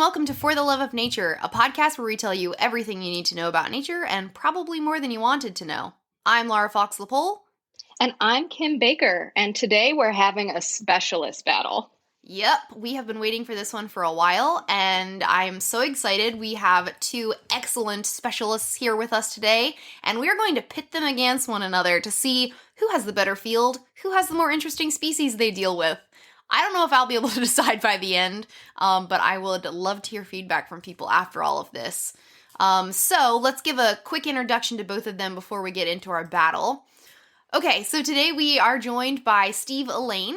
welcome to For the Love of Nature, a podcast where we tell you everything you need to know about nature and probably more than you wanted to know. I'm Laura Fawks Lapole. And I'm Kim Baker, and today we're having a specialist battle. Yep, we have been waiting for this one for a while, and I'm so excited. We have two excellent specialists here with us today, and we are going to pit them against one another to see who has the better field, who has the more interesting species they deal with. I don't know if I'll be able to decide by the end, but I would love to hear feedback from people after all of this. So let's give a quick introduction to both of them before we get into our battle. Okay, so today we are joined by Steve Allain.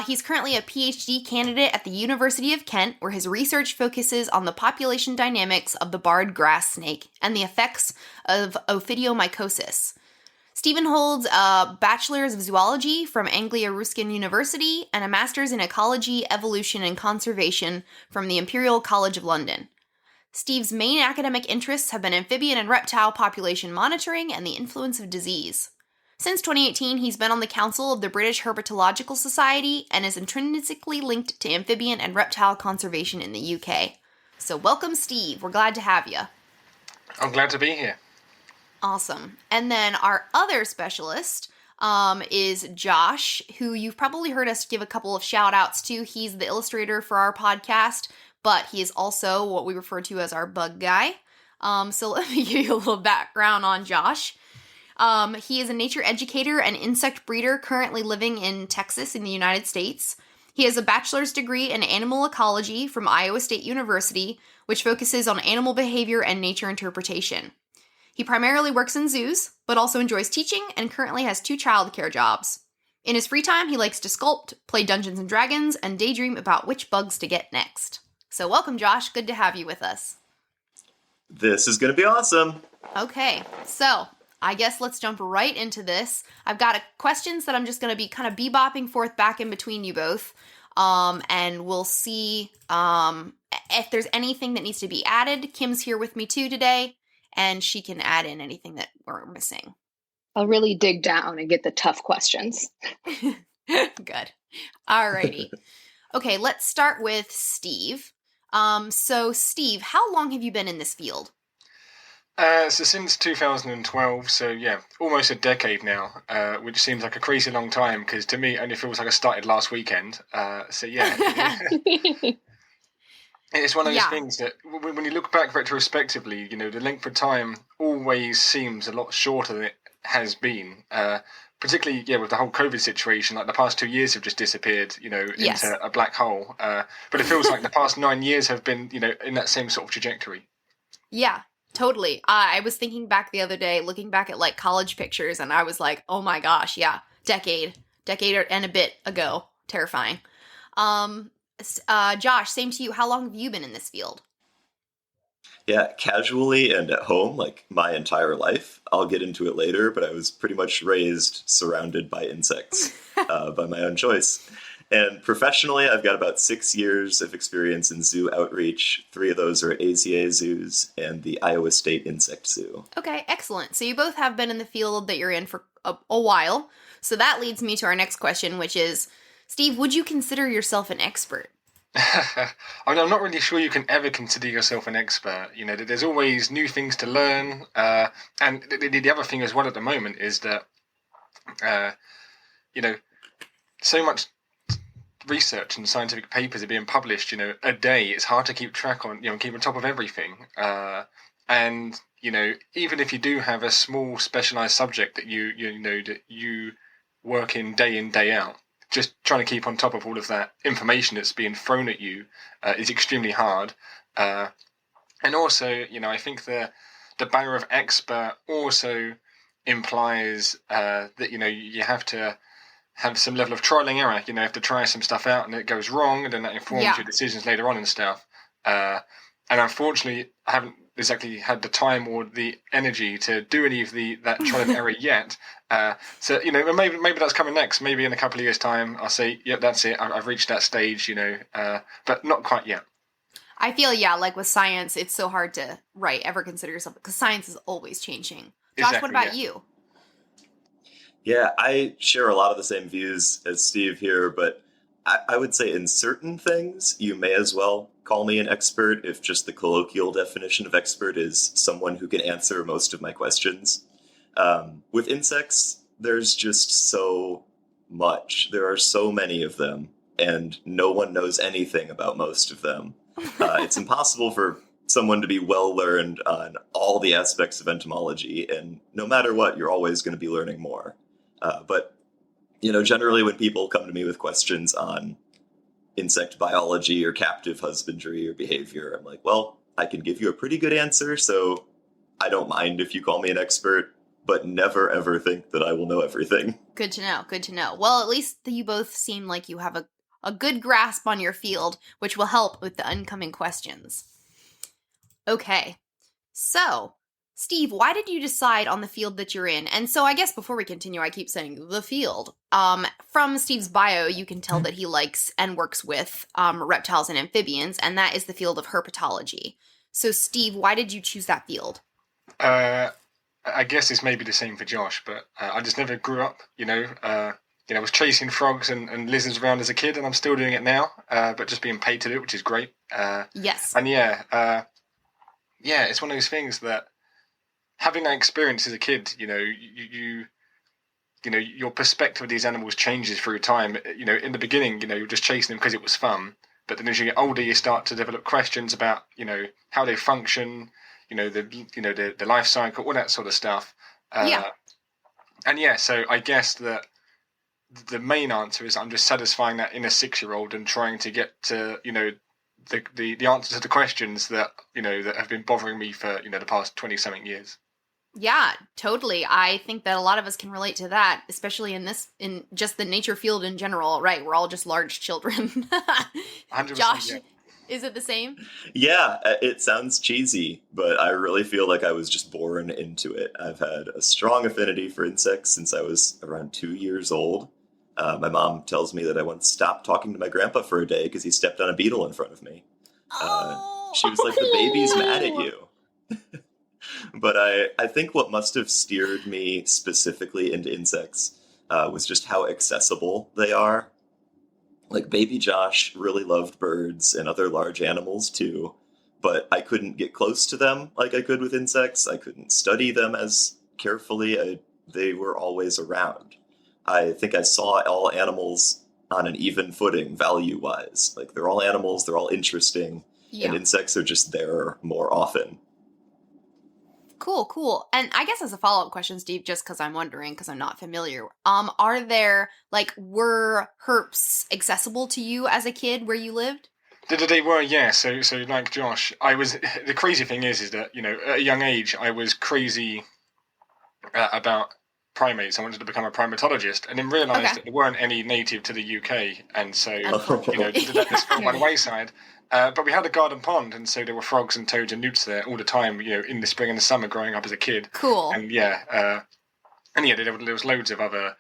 He's currently a PhD candidate at the University of Kent, where his research focuses on the population dynamics of the barred grass snake and the effects of ophidiomycosis. Stephen holds a Bachelor's of Zoology from Anglia Ruskin University and a Master's in Ecology, Evolution, and Conservation from the Imperial College of London. Steve's main academic interests have been amphibian and reptile population monitoring and the influence of disease. Since 2018, he's been on the council of the British Herpetological Society and is intrinsically linked to amphibian and reptile conservation in the UK. So welcome, Steve. We're glad to have you. I'm glad to be here. Awesome. And then our other specialist is Josh, who you've probably heard us give a couple of shout outs to. He's the illustrator for our podcast, but he is also what we refer to as our bug guy. So let me give you a little background on Josh. He is a nature educator and insect breeder currently living in Texas in the United States. He has a bachelor's degree in animal ecology from Iowa State University, which focuses on animal behavior and nature interpretation. He primarily works in zoos, but also enjoys teaching and currently has 2 childcare jobs. In his free time, he likes to sculpt, play Dungeons & Dragons, and daydream about which bugs to get next. So welcome, Josh. Good to have you with us. This is going to be awesome. Okay, so I guess let's jump right into this. I've got questions that I'm just going to be kind of bebopping forth back in between you both, and we'll see if there's anything that needs to be added. Kim's here with me too today, and she can add in anything that we're missing. I'll really dig down and get the tough questions. Good. Alrighty. Okay, let's start with Steve. So Steve, how long have you been in this field? So since 2012, so yeah, almost a decade now, which seems like a crazy long time because to me it only feels like I started last weekend. So yeah, it's one of those things that when you look back retrospectively, you know, the length of time always seems a lot shorter than it has been. Particularly, with the whole COVID situation, like the past 2 years have just disappeared, into a black hole. But it feels like the past 9 years have been, in that same sort of trajectory. Yeah. Totally. I was thinking back the other day, looking back at like college pictures, and I was like, oh my gosh, yeah, decade and a bit ago. Terrifying. Josh, same to you. How long have you been in this field? Yeah, casually and at home, like my entire life. I'll get into it later, but I was pretty much raised surrounded by insects by my own choice. And professionally, I've got about 6 years of experience in zoo outreach. 3 of those are at AZA zoos and the Iowa State Insect Zoo. Okay, excellent. So you both have been in the field that you're in for a while. So that leads me to our next question, which is, Steve, would you consider yourself an expert? I'm not really sure you can ever consider yourself an expert. There's always new things to learn. And the other thing as well at the moment is that, so much research and scientific papers are being published, a day. It's hard to keep track on, keep on top of everything. And, even if you do have a small specialized subject that you work in, day out, just trying to keep on top of all of that information that's being thrown at you is extremely hard. And also, I think the banner of expert also implies that, you have to have some level of trial and error. You have to try some stuff out and it goes wrong, and then that informs your decisions later on and stuff. And unfortunately, I haven't exactly had the time or the energy to do any of that trial and error yet. So, maybe that's coming next. Maybe in a couple of years' time, I'll say, yep, that's it. I've reached that stage, but not quite yet. I feel, like with science, it's so hard to, ever consider yourself, because science is always changing. Josh, what about you? Yeah, I share a lot of the same views as Steve here, but I would say in certain things, you may as well call me an expert if just the colloquial definition of expert is someone who can answer most of my questions. With insects, there's just so much. There are so many of them, and no one knows anything about most of them. It's impossible for someone to be well learned on all the aspects of entomology, and no matter what, you're always going to be learning more. But generally when people come to me with questions on insect biology or captive husbandry or behavior, I'm like, well, I can give you a pretty good answer, so I don't mind if you call me an expert, but never ever think that I will know everything. Good to know. Good to know. Well, at least you both seem like you have a good grasp on your field, which will help with the incoming questions. Okay. So, Steve, why did you decide on the field that you're in? And so I guess before we continue, I keep saying the field. From Steve's bio, you can tell that he likes and works with reptiles and amphibians, and that is the field of herpetology. So, Steve, why did you choose that field? I guess it's maybe the same for Josh, but I just never grew up, I was chasing frogs and lizards around as a kid, and I'm still doing it now, but just being paid to do it, which is great. Yes. And it's one of those things that having that experience as a kid, your perspective of these animals changes through time. In the beginning, you're just chasing them because it was fun, but then as you get older, you start to develop questions about, how they function, the life cycle, all that sort of stuff. So I guess that the main answer is I'm just satisfying that inner 6-year-old and trying to get to, the answer to the questions that, that have been bothering me for, the past 20-something years. Yeah, totally. I think that a lot of us can relate to that, especially in just the nature field in general, right? We're all just large children. 100%, Josh, yeah. Is it the same? Yeah, it sounds cheesy, but I really feel like I was just born into it. I've had a strong affinity for insects since I was around 2 years old. My mom tells me that I once stopped talking to my grandpa for a day because he stepped on a beetle in front of me. She was like, the baby's mad at you. But I think what must have steered me specifically into insects was just how accessible they are. Like, baby Josh really loved birds and other large animals too, but I couldn't get close to them like I could with insects. I couldn't study them as carefully. They were always around. I think I saw all animals on an even footing, value-wise. Like, they're all animals, they're all interesting, and insects are just there more often. Cool. And I guess as a follow-up question, Steve, just because I'm wondering, because I'm not familiar, were herps accessible to you as a kid where you lived? They were, yeah. So like Josh, the crazy thing is that, at a young age, I was crazy about primates. I wanted to become a primatologist, and then realised that there weren't any native to the UK, and so, that just fell by the wayside. But we had a garden pond, and so there were frogs and toads and newts there all the time, in the spring and the summer growing up as a kid. Cool. And there was loads of other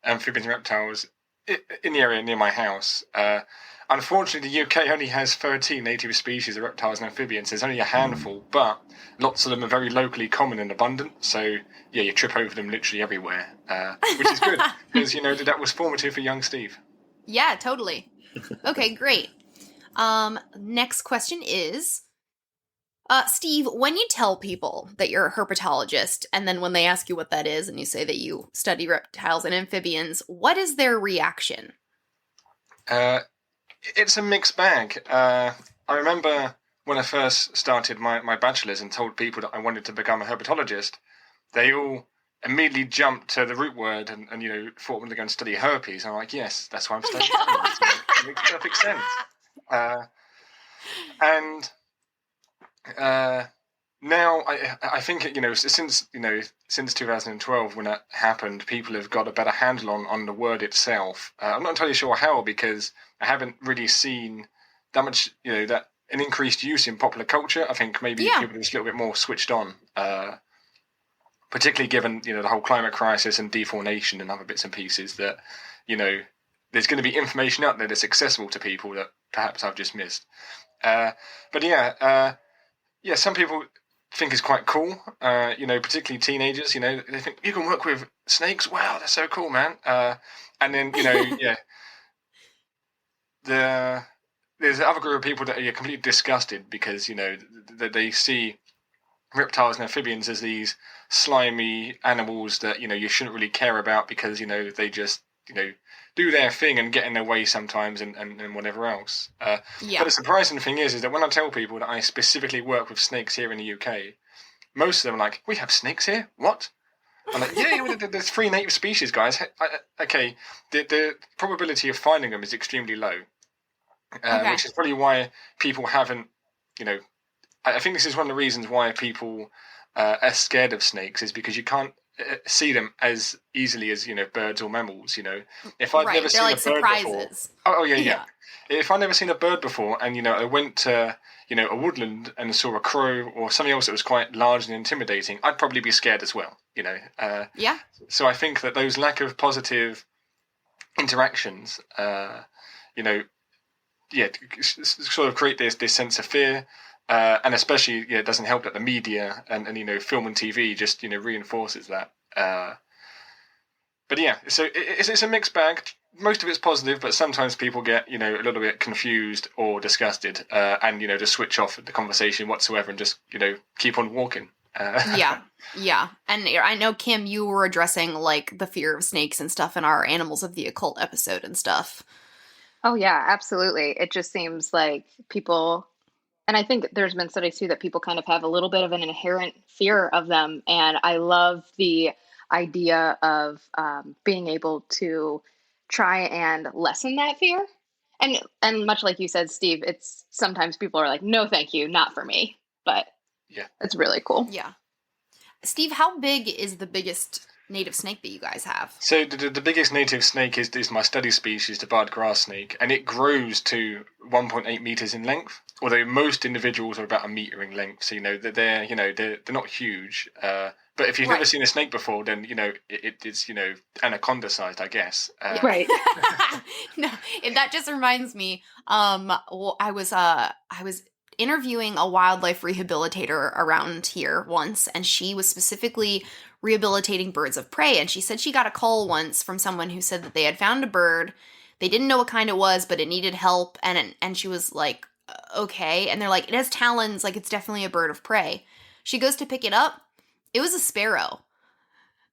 amphibians and reptiles in the area near my house. Unfortunately, the UK only has 13 native species of reptiles and amphibians. There's only a handful, but lots of them are very locally common and abundant. So, you trip over them literally everywhere, which is good, because, that was formative for young Steve. Yeah, totally. Okay, great. Next question is, Steve, when you tell people that you're a herpetologist, and then when they ask you what that is, and you say that you study reptiles and amphibians, what is their reaction? It's a mixed bag. I remember when I first started my bachelor's and told people that I wanted to become a herpetologist, they all immediately jumped to the root word and thought I'm going to go and study herpes. And I'm like, yes, that's why I'm studying herpes. It makes perfect sense. Now I think since 2012 when that happened, people have got a better handle on the word itself. I'm not entirely sure how, because I haven't really seen that much that an increased use in popular culture. I think maybe people are just a little bit more switched on, particularly given the whole climate crisis and defaunation and other bits and pieces that there's going to be information out there that's accessible to people that perhaps I've just missed. Some people think it's quite cool, particularly teenagers, they think, you can work with snakes? Wow, that's so cool, man. And then, there's another group of people that are completely disgusted because, you know, that they see reptiles and amphibians as these slimy animals that, you know, you shouldn't really care about because, you know, they just, you know, do their thing and get in their way sometimes and whatever else. But the surprising thing is that when I tell people that I specifically work with snakes here in the UK, most of them are like, we have snakes here? What? I'm like, yeah, there's 3 native species, guys. Okay, the probability of finding them is extremely low, which is probably why people haven't, you know, I think this is one of the reasons why people are scared of snakes, is because you can't see them as easily as, you know, birds or mammals. You know, if I've never seen a bird before, yeah. If I've never seen a bird before, and, you know, I went to, you know, a woodland and saw a crow or something else that was quite large and intimidating, I'd probably be scared as well. You know, So I think that those lack of positive interactions, you know, sort of create this sense of fear. And especially, it doesn't help that the media and you know, film and TV just, you know, reinforces that. But yeah, so it's a mixed bag. Most of it's positive, but sometimes people get, you know, a little bit confused or disgusted, and, you know, just switch off the conversation whatsoever and just, you know, keep on walking. Yeah. And I know, Kim, you were addressing, like, the fear of snakes and stuff in our Animals of the Occult episode and stuff. Oh, yeah, absolutely. It just seems like people, and I think there's been studies too that people kind of have a little bit of an inherent fear of them. And I love the idea of being able to try and lessen that fear. And much like you said, Steve, it's sometimes people are like, no, thank you, not for me. But yeah, it's really cool. Yeah. Steve, how big is the biggest native snake that you guys have? So the biggest native snake is my study species, the barred grass snake, and it grows to 1.8 meters in length. Although most individuals are about a meter in length, so, you know, they're not huge. But if you've never seen a snake before, then, you know, it's, you know, anaconda sized, I guess. Right. No, and that just reminds me. I was interviewing a wildlife rehabilitator around here once, and she was specifically rehabilitating birds of prey, and she said she got a call once from someone who said that they had found a bird. They didn't know what kind it was, but it needed help, and she was like, okay. And they're like, it has talons, like, it's definitely a bird of prey. She goes to pick it up. It was a sparrow.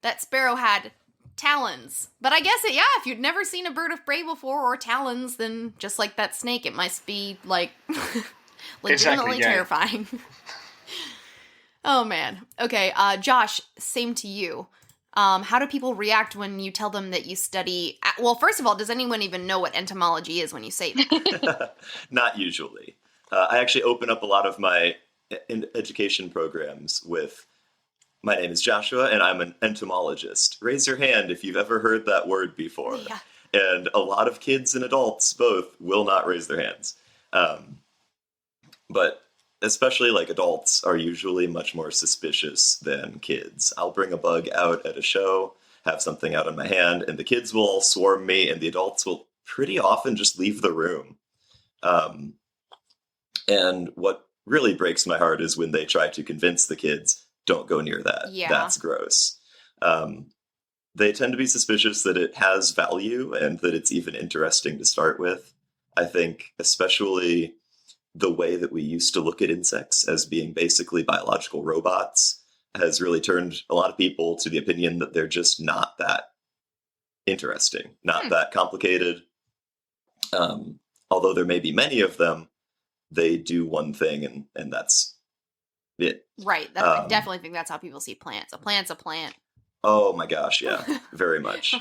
That sparrow had talons. But I guess if you'd never seen a bird of prey before or talons, then just like that snake, it must be, like, legitimately terrifying. Oh, man. Okay, Josh, same to you. How do people react when you tell them that you study... Well, first of all, does anyone even know what entomology is when you say that? Not usually. I actually open up a lot of my education programs with, my name is Joshua, and I'm an entomologist. Raise your hand if you've ever heard that word before. Yeah. And a lot of kids and adults both will not raise their hands. But especially, like, adults are usually much more suspicious than kids. I'll bring a bug out at a show, have something out in my hand, and the kids will all swarm me, and the adults will pretty often just leave the room. And what really breaks my heart is when they try to convince the kids, don't go near that. Yeah. That's gross. They tend to be suspicious that it has value and that it's even interesting to start with. I think especially the way that we used to look at insects as being basically biological robots has really turned a lot of people to the opinion that they're just not that interesting, not that complicated. Although there may be many of them, they do one thing and that's it. Right. I definitely think that's how people see plants. A plant's a plant. Oh my gosh, yeah, very much.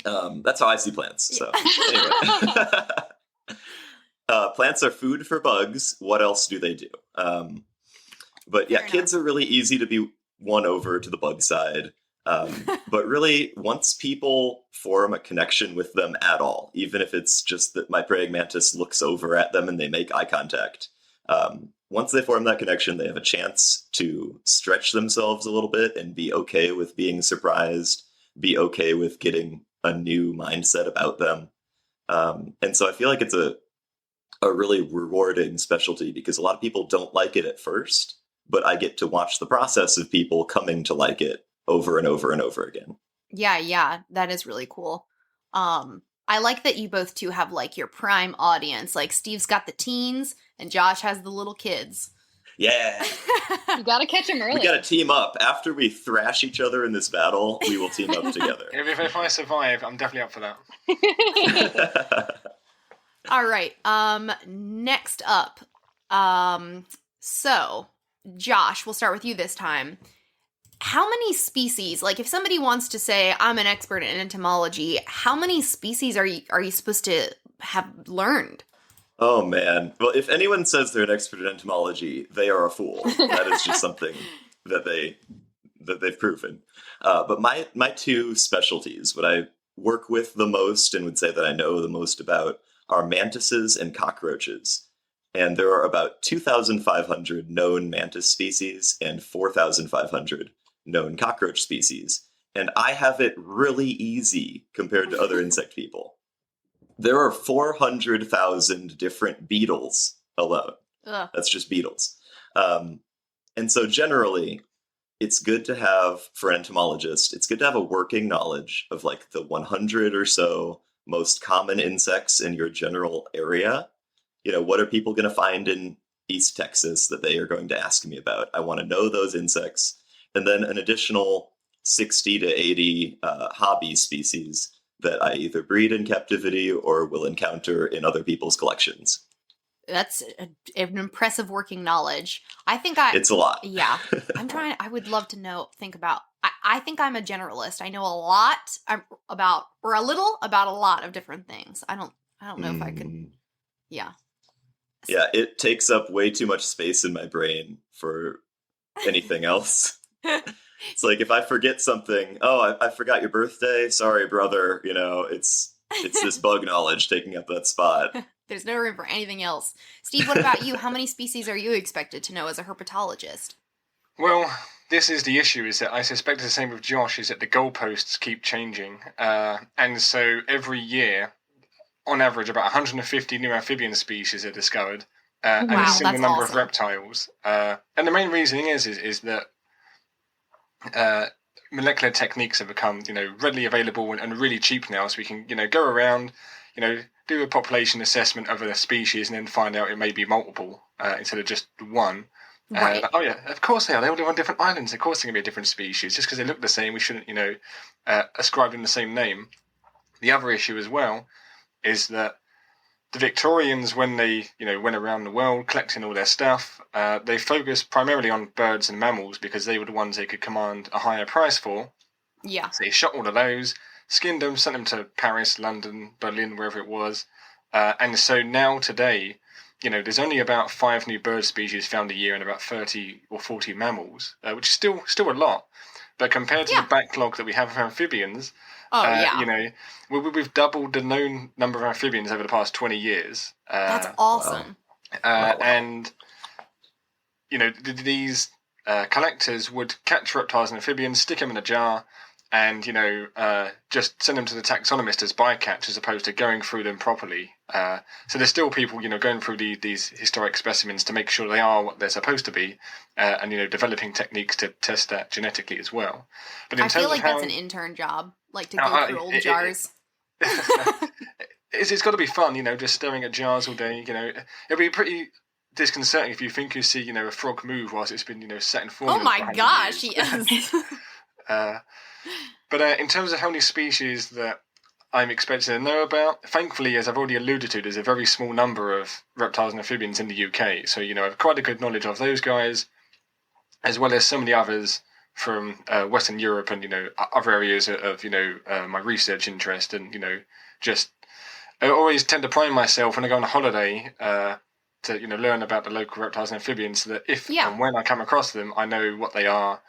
That's how I see plants. So anyway. Plants are food for bugs. What else do they do? But yeah, kids are really easy to be won over to the bug side. But really, once people form a connection with them at all, even if it's just that my praying mantis looks over at them and they make eye contact, once they form that connection, they have a chance to stretch themselves a little bit and be okay with being surprised, be okay with getting a new mindset about them. And so I feel like it's a really rewarding specialty because a lot of people don't like it at first, but I get to watch the process of people coming to like it over and over and over again. Yeah, that is really cool. I I like that you both two have like your prime audience. Like Steve's got the teens and Josh has the little kids. Yeah. You gotta catch them early. We gotta team up. After we thrash each other in this battle, we will team up together. If I survive, I'm definitely up for that. All right. Next up. So Josh, we'll start with you this time. How many species, like if somebody wants to say, I'm an expert in entomology, how many species are you supposed to have learned? Oh, man. Well, if anyone says they're an expert in entomology, they are a fool. That is just something that they've proven. But my two specialties, what I work with the most and would say that I know the most about, are mantises and cockroaches. And there are about 2,500 known mantis species and 4,500 known cockroach species. And I have it really easy compared to other insect people. There are 400,000 different beetles alone. Ugh. That's just beetles. And so generally, it's good to have, for entomologists, it's good to have a working knowledge of like the 100 or so most common insects in your general area. You know, what are people going to find in East Texas that they are going to ask me about? I want to know those insects. And then an additional 60 to 80 hobby species that I either breed in captivity or will encounter in other people's collections. That's an impressive working knowledge. It's a lot. Yeah. I would love to think about, I think I'm a generalist. I know a lot about a lot of different things. I don't know if I could, yeah. Yeah, it takes up way too much space in my brain for anything else. It's like if I forget something, I forgot your birthday. Sorry, brother. You know, it's this bug knowledge taking up that spot. There's no room for anything else. Steve, what about you? How many species are you expected to know as a herpetologist? Well, this is the issue, is that I suspect it's the same with Josh, is that the goalposts keep changing. And so every year, on average, about 150 new amphibian species are discovered. And a similar number of reptiles. And the main reason is that molecular techniques have become, readily available and really cheap now, so we can, go around, do a population assessment of a species and then find out it may be multiple instead of just one. Right. Oh yeah, of course they are. They all live on different islands. Of course they're going to be a different species. Just because they look the same, we shouldn't, ascribe them the same name. The other issue as well is that the Victorians, when they, went around the world collecting all their stuff, they focused primarily on birds and mammals because they were the ones they could command a higher price for. Yeah. So they shot all of those, skinned them, sent them to Paris, London, Berlin, wherever it was. And so now today, there's only about 5 new bird species found a year and about 30 or 40 mammals, which is still a lot. But compared to the backlog that we have of amphibians, we've doubled the known number of amphibians over the past 20 years. That's awesome. Wow. And, these collectors would catch reptiles and amphibians, stick them in a jar, and, just send them to the taxonomist as bycatch as opposed to going through them properly. So there's still people, going through these historic specimens to make sure they are what they're supposed to be, and, developing techniques to test that genetically as well. But I feel like that's an intern job, like to go through old jars. It's got to be fun, just staring at jars all day. It'll be pretty disconcerting if you think you see, a frog move whilst it's been, set in formula. Oh my gosh, yes. But in terms of how many species that I'm expected to know about, thankfully, as I've already alluded to, there's a very small number of reptiles and amphibians in the UK. So, I have quite a good knowledge of those guys, as well as some of the others from Western Europe and, other areas of, my research interest. And, I always tend to prime myself when I go on a holiday to, learn about the local reptiles and amphibians so that if and when I come across them, I know what they are,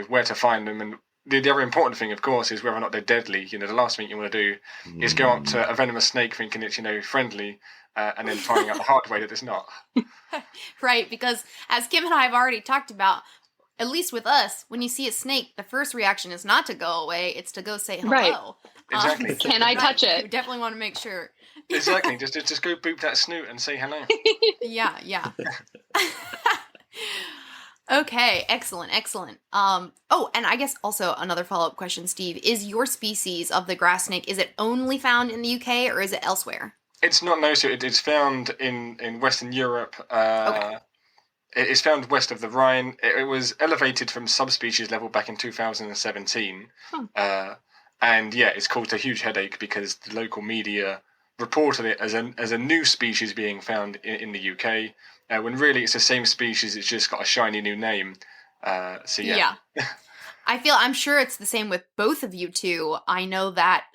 where to find them. And the other important thing, of course, is whether or not they're deadly. The last thing you want to do is go up to a venomous snake thinking it's, friendly, and then finding out the hard way that it's not. Right, because as Kim and I have already talked about, at least with us, when you see a snake, the first reaction is not to go away, it's to go say hello. Right. Exactly. Can I touch it? You definitely want to make sure. Exactly. Just go boop that snoot and say hello. Yeah. Okay, excellent, excellent. Oh, and I guess also another follow-up question, Steve, is your species of the grass snake, is it only found in the UK or is it elsewhere? It's not no, so it's found in Western Europe. Okay. It's found west of the Rhine. It was elevated from subspecies level back in 2017. And yeah, it's caused a huge headache because the local media reported it as a new species being found in the UK, when really it's the same species. It's just got a shiny new name. So yeah. I'm sure it's the same with both of you two. I know that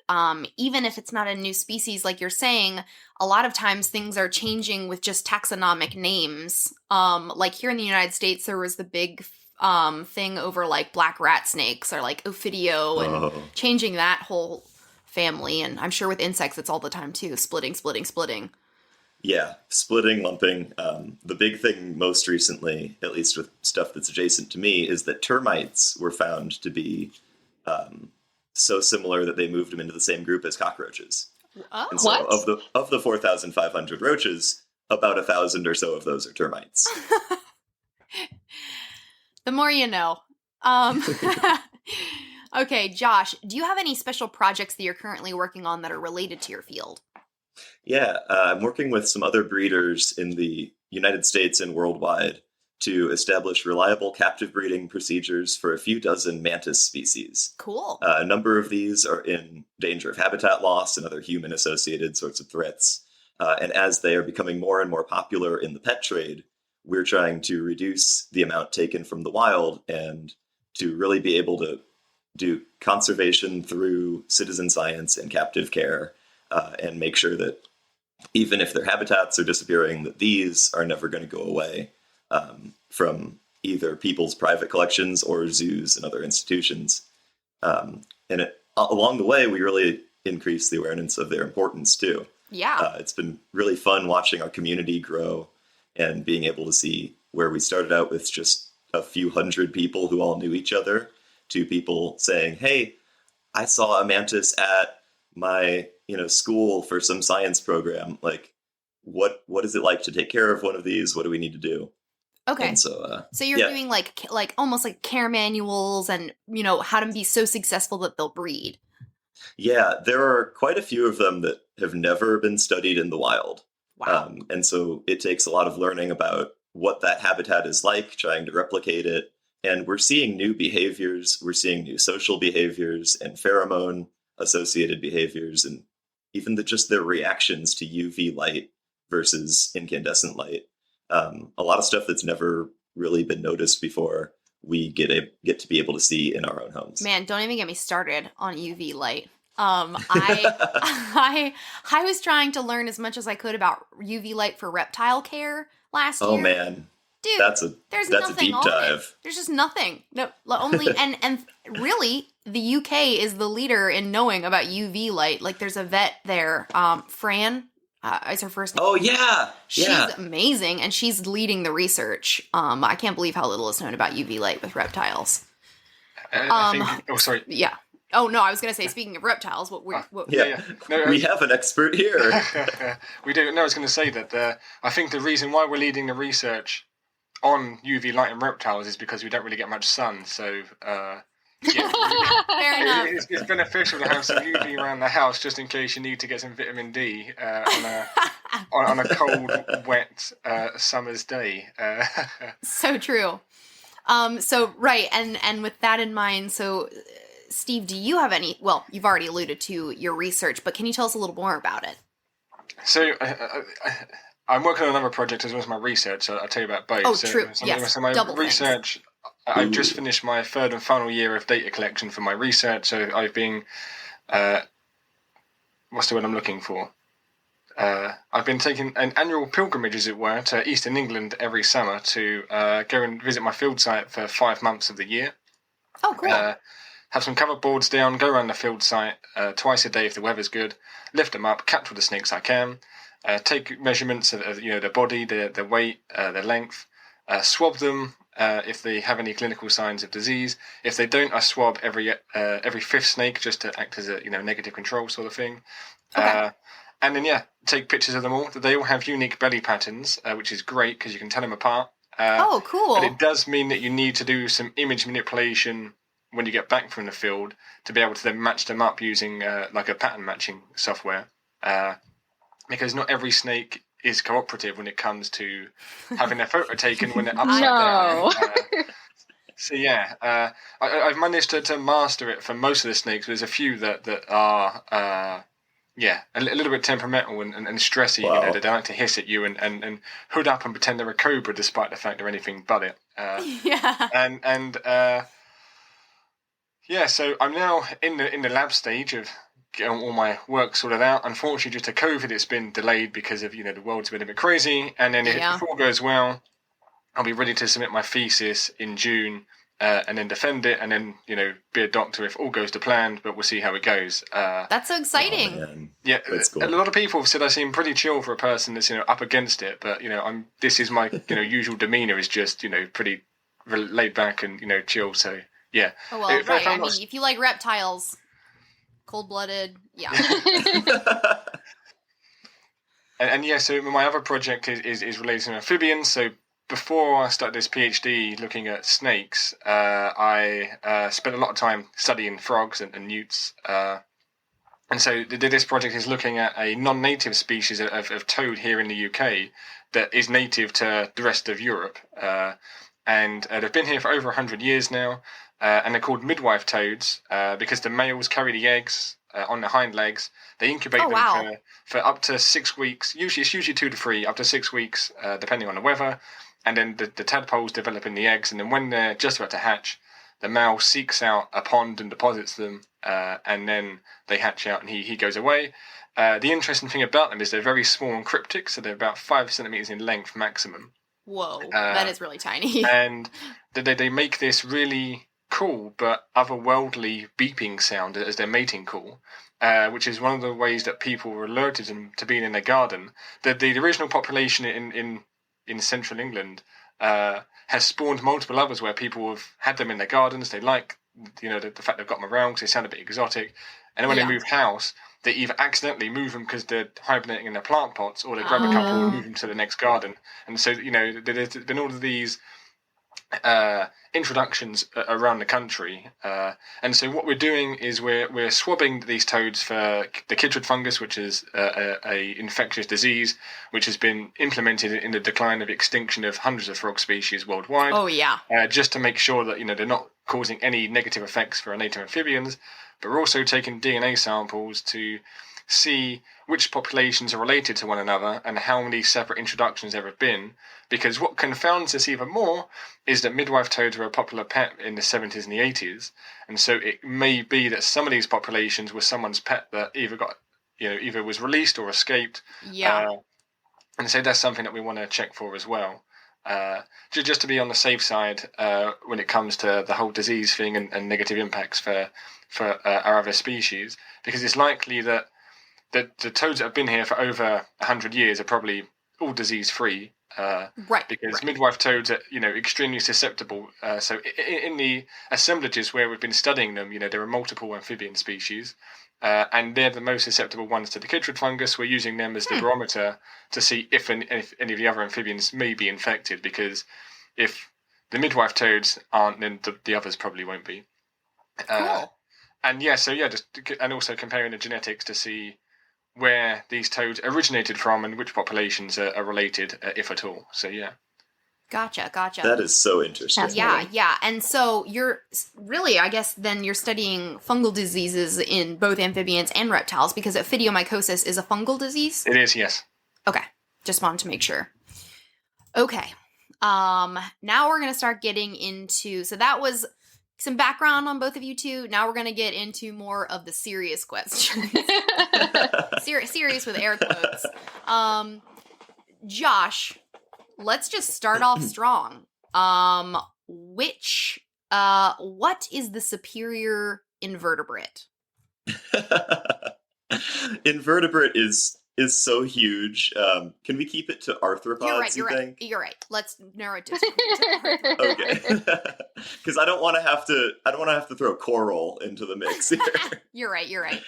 even if it's not a new species, like you're saying, a lot of times things are changing with just taxonomic names. Like here in the United States, there was the big thing over like black rat snakes or like Ophidio and changing that whole family. And I'm sure with insects, it's all the time too, splitting. Yeah, splitting, lumping. The big thing most recently, at least with stuff that's adjacent to me, is that termites were found to be so similar that they moved them into the same group as cockroaches. Oh. And so What? of the 4,500 roaches, about 1,000 or so of those are termites. The more you know. Okay, Josh, do you have any special projects that you're currently working on that are related to your field? Yeah, I'm working with some other breeders in the United States and worldwide to establish reliable captive breeding procedures for a few dozen mantis species. Cool. A number of these are in danger of habitat loss and other human-associated sorts of threats. And as they are becoming more and more popular in the pet trade, we're trying to reduce the amount taken from the wild and to really be able to do conservation through citizen science and captive care, and make sure that even if their habitats are disappearing, that these are never going to go away from either people's private collections or zoos and other institutions. Along the way, we really increase the awareness of their importance too. Yeah. It's been really fun watching our community grow and being able to see where we started out with just a few hundred people who all knew each other to people saying, hey, I saw a mantis at my school for some science program. Like, what is it like to take care of one of these? What do we need to do? Okay. And so you're doing like almost like care manuals and how to be so successful that they'll breed. Yeah, there are quite a few of them that have never been studied in the wild. Wow. And so it takes a lot of learning about what that habitat is like, trying to replicate it. And we're seeing new behaviors. We're seeing new social behaviors and pheromone associated behaviors, and even just their reactions to UV light versus incandescent light. A lot of stuff that's never really been noticed before, we get to be able to see in our own homes. Man, don't even get me started on UV light. I was trying to learn as much as I could about UV light for reptile care last year. Oh man. Dude, that's a deep dive. There's just nothing. No, only and really the UK is the leader in knowing about UV light. Like there's a vet there, Fran, is her first name. Oh yeah. She's amazing and she's leading the research. I can't believe how little is known about UV light with reptiles. Sorry. Yeah. Oh no, I was gonna say, speaking of reptiles, what? Yeah. No, we have an expert here. We do. No, I was going to say that I think the reason why we're leading the research on UV light and reptiles is because we don't really get much sun. So yeah, fair enough. It's beneficial to have some UV around the house just in case you need to get some vitamin D on a cold, wet summer's day. So true. So right, and with that in mind, so. Steve, do you have any, well, you've already alluded to your research, but can you tell us a little more about it? So, I'm working on another project as well as my research, so I'll tell you about both. Oh, true, yes, So my double research, I've just finished my third and final year of data collection for my research, so I've been, what's the word I'm looking for? I've been taking an annual pilgrimage, as it were, to Eastern England every summer to go and visit my field site for 5 months of the year. Oh, cool. Have some cover boards down, go around the field site twice a day if the weather's good, lift them up, catch all the snakes I can, take measurements of their body, their weight, their length, swab them if they have any clinical signs of disease. If they don't, I swab every fifth snake just to act as a negative control sort of thing. Okay. And then take pictures of them all. They all have unique belly patterns, which is great because you can tell them apart. Oh, cool. But it does mean that you need to do some image manipulation when you get back from the field to be able to then match them up using like a pattern matching software. Because not every snake is cooperative when it comes to having their photo taken when they're upside No. down. So yeah, I've managed to master it for most of the snakes. But there's a few that are a little bit temperamental and stressy. Wow. You know, they like to hiss at you and hood up and pretend they're a cobra despite the fact they're anything but it. Yeah. So I'm now in the lab stage of getting all my work sorted out. Unfortunately, due to COVID, it's been delayed because of the world's been a bit crazy. And then if all goes well, I'll be ready to submit my thesis in June and then defend it and then be a doctor if all goes to plan. But we'll see how it goes. That's so exciting. Yeah, That's cool. A lot of people have said I seem pretty chill for a person that's up against it. But this is my usual demeanor is just pretty laid back and chill. So yeah. Oh well, right. I mean, if you like reptiles. Cold-blooded, yeah. and yeah, so my other project is related to amphibians. So before I started this PhD looking at snakes, I spent a lot of time studying frogs and newts. And so this project is looking at a non-native species of toad here in the UK that is native to the rest of Europe. And they've been here for over 100 years now. And they're called midwife toads because the males carry the eggs on their hind legs. They incubate them for up to 6 weeks. It's usually 2 to 3, up to 6 weeks, depending on the weather. And then the tadpoles develop in the eggs. And then when they're just about to hatch, the male seeks out a pond and deposits them. And then they hatch out and he goes away. The interesting thing about them is they're very small and cryptic. So they're about 5 centimeters in length maximum. Whoa, that is really tiny. And they make this really cool but otherworldly beeping sound as their mating call, which is one of the ways that people were alerted to being in their garden. The original population in central England has spawned multiple others where people have had them in their gardens. They like the fact they've got them around because they sound a bit exotic. And then when they move house, they either accidentally move them because they're hibernating in their plant pots, or they grab a couple and move them to the next garden. And so there's been all of these introductions around the country, and so what we're doing is we're swabbing these toads for the chytrid fungus, which is a infectious disease which has been implemented in the decline of extinction of hundreds of frog species worldwide. Oh yeah. Just to make sure that they're not causing any negative effects for our native amphibians, but we're also taking DNA samples to see which populations are related to one another and how many separate introductions there have been, because what confounds us even more is that midwife toads were a popular pet in the 70s and the 80s, and so it may be that some of these populations were someone's pet that either was released or escaped. And so that's something that we want to check for as well, just to be on the safe side when it comes to the whole disease thing and negative impacts for our other species, because it's likely that the toads that have been here for over 100 years are probably all disease-free, because midwife toads are extremely susceptible. So in the assemblages where we've been studying them, there are multiple amphibian species, and they're the most susceptible ones to the chytrid fungus. We're using them as the barometer to see if any of the other amphibians may be infected, because if the midwife toads aren't, then the others probably won't be. Cool. And also comparing the genetics to see where these toads originated from and which populations are related, if at all. So yeah. Gotcha. That is so interesting. Yeah. And so you're really, I guess, then you're studying fungal diseases in both amphibians and reptiles, because ophidiomycosis is a fungal disease? It is, yes. Okay. Just wanted to make sure. Okay. Now we're going to start getting into, so that was some background on both of you two. Now we're going to get into more of the serious questions. Serious with air quotes. Josh, let's just start off strong. What is the superior invertebrate? Invertebrate is so huge. Can we keep it to arthropods? You're right. Let's narrow it to okay. Because I don't want to have to throw coral into the mix here. You're right.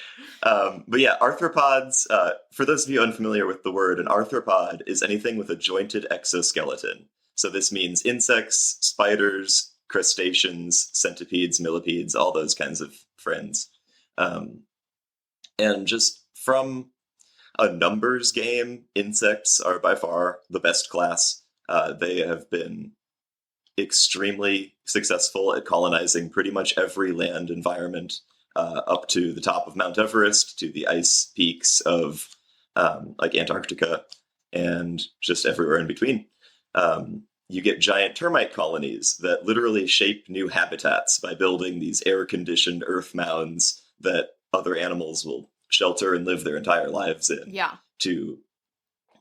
But yeah, arthropods. For those of you unfamiliar with the word, an arthropod is anything with a jointed exoskeleton. So this means insects, spiders, crustaceans, centipedes, millipedes, all those kinds of friends. And just from a numbers game, insects are by far the best class. They have been extremely successful at colonizing pretty much every land environment, up to the top of Mount Everest, to the ice peaks of like Antarctica, and just everywhere in between. You get giant termite colonies that literally shape new habitats by building these air-conditioned earth mounds that other animals will shelter and live their entire lives in. Yeah. To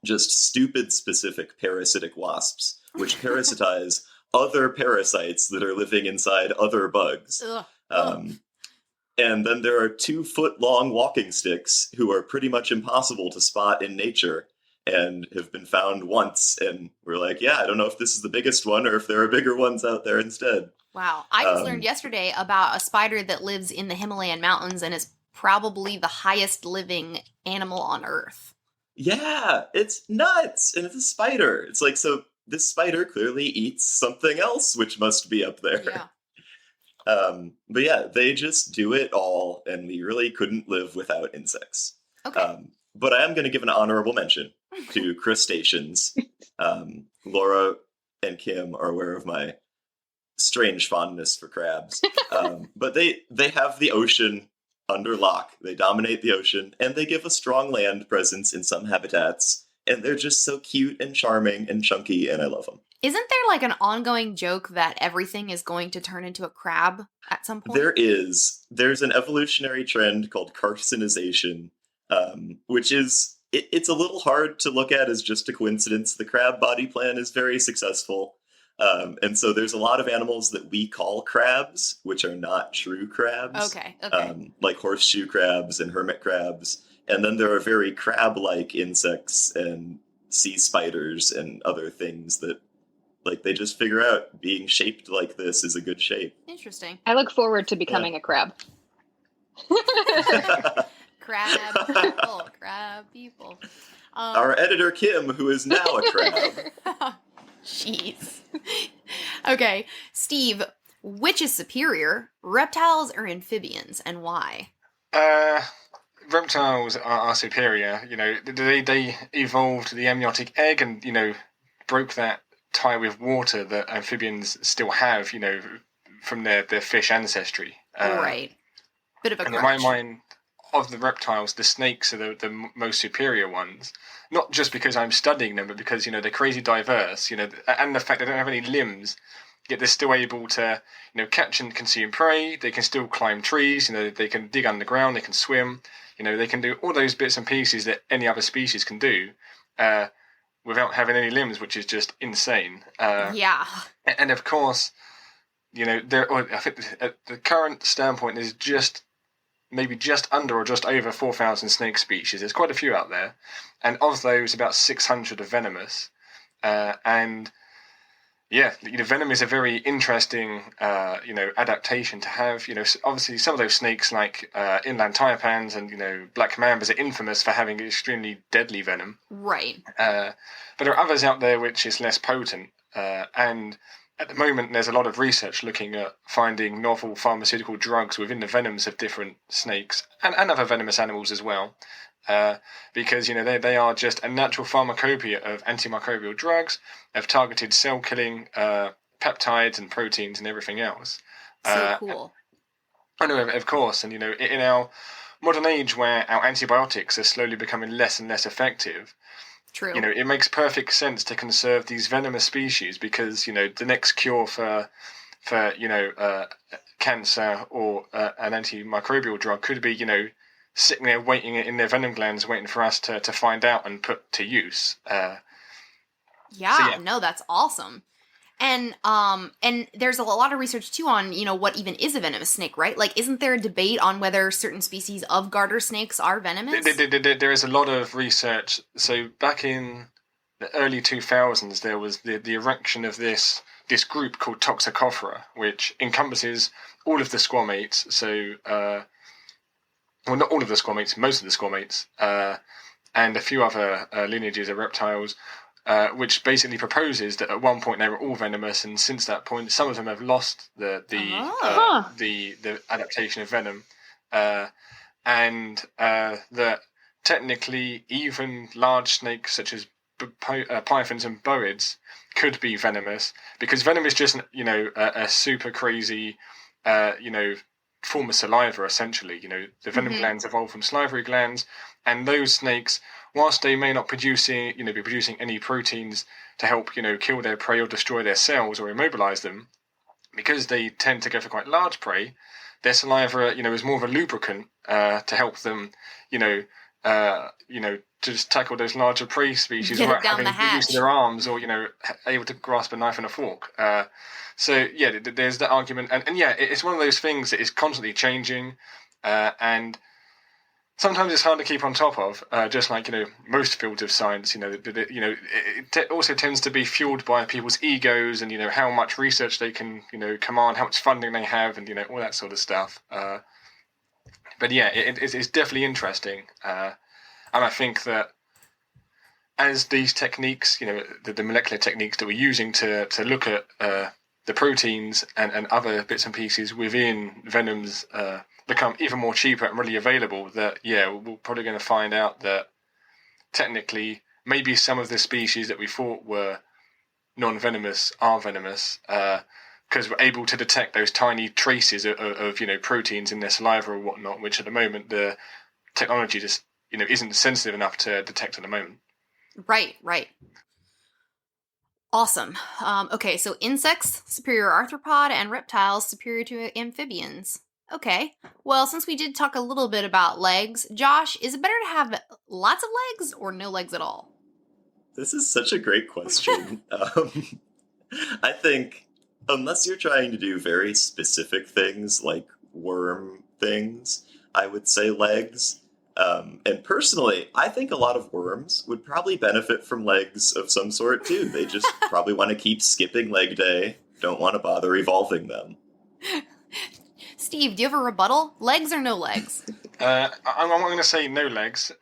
just stupid specific parasitic wasps, which parasitize other parasites that are living inside other bugs. And then there are 2-foot-long walking sticks who are pretty much impossible to spot in nature and have been found once. And we're like, yeah, I don't know if this is the biggest one or if there are bigger ones out there instead. Wow. I just learned yesterday about a spider that lives in the Himalayan mountains and is probably the highest living animal on Earth. Yeah, it's nuts. And it's a spider. It's like, so this spider clearly eats something else, which must be up there. Yeah. But yeah, they just do it all, and we really couldn't live without insects. Okay. But I am going to give an honorable mention to crustaceans. Laura and Kim are aware of my strange fondness for crabs. But they have the ocean under lock. They dominate the ocean, and they give a strong land presence in some habitats. And they're just so cute and charming and chunky, and I love them. Isn't there like an ongoing joke that everything is going to turn into a crab at some point? There is. There's an evolutionary trend called carcinization, which is, it's a little hard to look at as just a coincidence. The crab body plan is very successful. And so there's a lot of animals that we call crabs, which are not true crabs. Okay. Like horseshoe crabs and hermit crabs. And then there are very crab-like insects and sea spiders and other things that, like, they just figure out being shaped like this is a good shape. Interesting. I look forward to becoming a crab. Crab people. Our editor, Kim, who is now a crab. Jeez. Okay, Steve, which is superior, reptiles or amphibians, and why? Reptiles are superior. You know, they evolved the amniotic egg and, you know, broke that tie with water that amphibians still have, you know, from their fish ancestry. Right. Bit of a crutch. And in my mind, of the reptiles, the snakes are the most superior ones. Not just because I'm studying them, but because, you know, they're crazy diverse, you know, and the fact they don't have any limbs, yet they're still able to, you know, catch and consume prey. They can still climb trees, you know, they can dig underground, they can swim, you know, they can do all those bits and pieces that any other species can do without having any limbs, which is just insane. Yeah. And of course, you know, I think at the current standpoint is maybe just under or just over 4,000 snake species. There's quite a few out there. And of those, about 600 are venomous. And yeah, you know, venom is a very interesting, you know, adaptation to have. You know, obviously some of those snakes like inland taipans and, you know, black mambas are infamous for having extremely deadly venom. Right. But there are others out there which is less potent. And at the moment, there's a lot of research looking at finding novel pharmaceutical drugs within the venoms of different snakes and other venomous animals as well. Because, you know, they are just a natural pharmacopoeia of antimicrobial drugs, of targeted cell-killing peptides and proteins and everything else. So cool. I know, of course. And, you know, in our modern age where our antibiotics are slowly becoming less and less effective, True. you know, it makes perfect sense to conserve these venomous species because, you know, the next cure for you know, cancer or an antimicrobial drug could be, you know, sitting there waiting in their venom glands, waiting for us to find out and put to use. No, that's awesome. And there's a lot of research too on, you know, what even is a venomous snake, right? Like, isn't there a debate on whether certain species of garter snakes are venomous? There is a lot of research. So back in the early 2000s, there was the erection of this group called Toxicophora, which encompasses all of the squamates. So, well, not all of the squamates, most of the squamates, and a few other lineages of reptiles. which basically proposes that at one point they were all venomous, and since that point, some of them have lost the adaptation of venom, and that technically even large snakes such as pythons and boids could be venomous, because venom is just a super crazy form of saliva essentially. The venom glands evolve from salivary glands, and those snakes, whilst they may not be producing any proteins to help kill their prey or destroy their cells or immobilize them, because they tend to go for quite large prey, their saliva is more of a lubricant to help them to just tackle those larger prey species without having the use of their arms or able to grasp a knife and a fork. So yeah, there's that argument, and yeah, it's one of those things that is constantly changing, and sometimes it's hard to keep on top of. Just like most fields of science, it also tends to be fueled by people's egos and how much research they can command, how much funding they have, and all that sort of stuff. But yeah, it's definitely interesting, and I think that as these techniques, the molecular techniques that we're using to look at the proteins and other bits and pieces within venoms become even more cheaper and really available, that we're probably going to find out that technically maybe some of the species that we thought were non-venomous are venomous, because we're able to detect those tiny traces of proteins in their saliva or whatnot, which at the moment the technology just isn't sensitive enough to detect at the moment. Right. Awesome. Okay, so insects, superior arthropod, and reptiles, superior to amphibians. Okay, well, since we did talk a little bit about legs, Josh, is it better to have lots of legs or no legs at all? This is such a great question. I think unless you're trying to do very specific things like worm things, I would say legs. And personally, I think a lot of worms would probably benefit from legs of some sort too. They just probably want to keep skipping leg day, don't want to bother evolving them. Steve, do you have a rebuttal? Legs or no legs? I'm going to say no legs.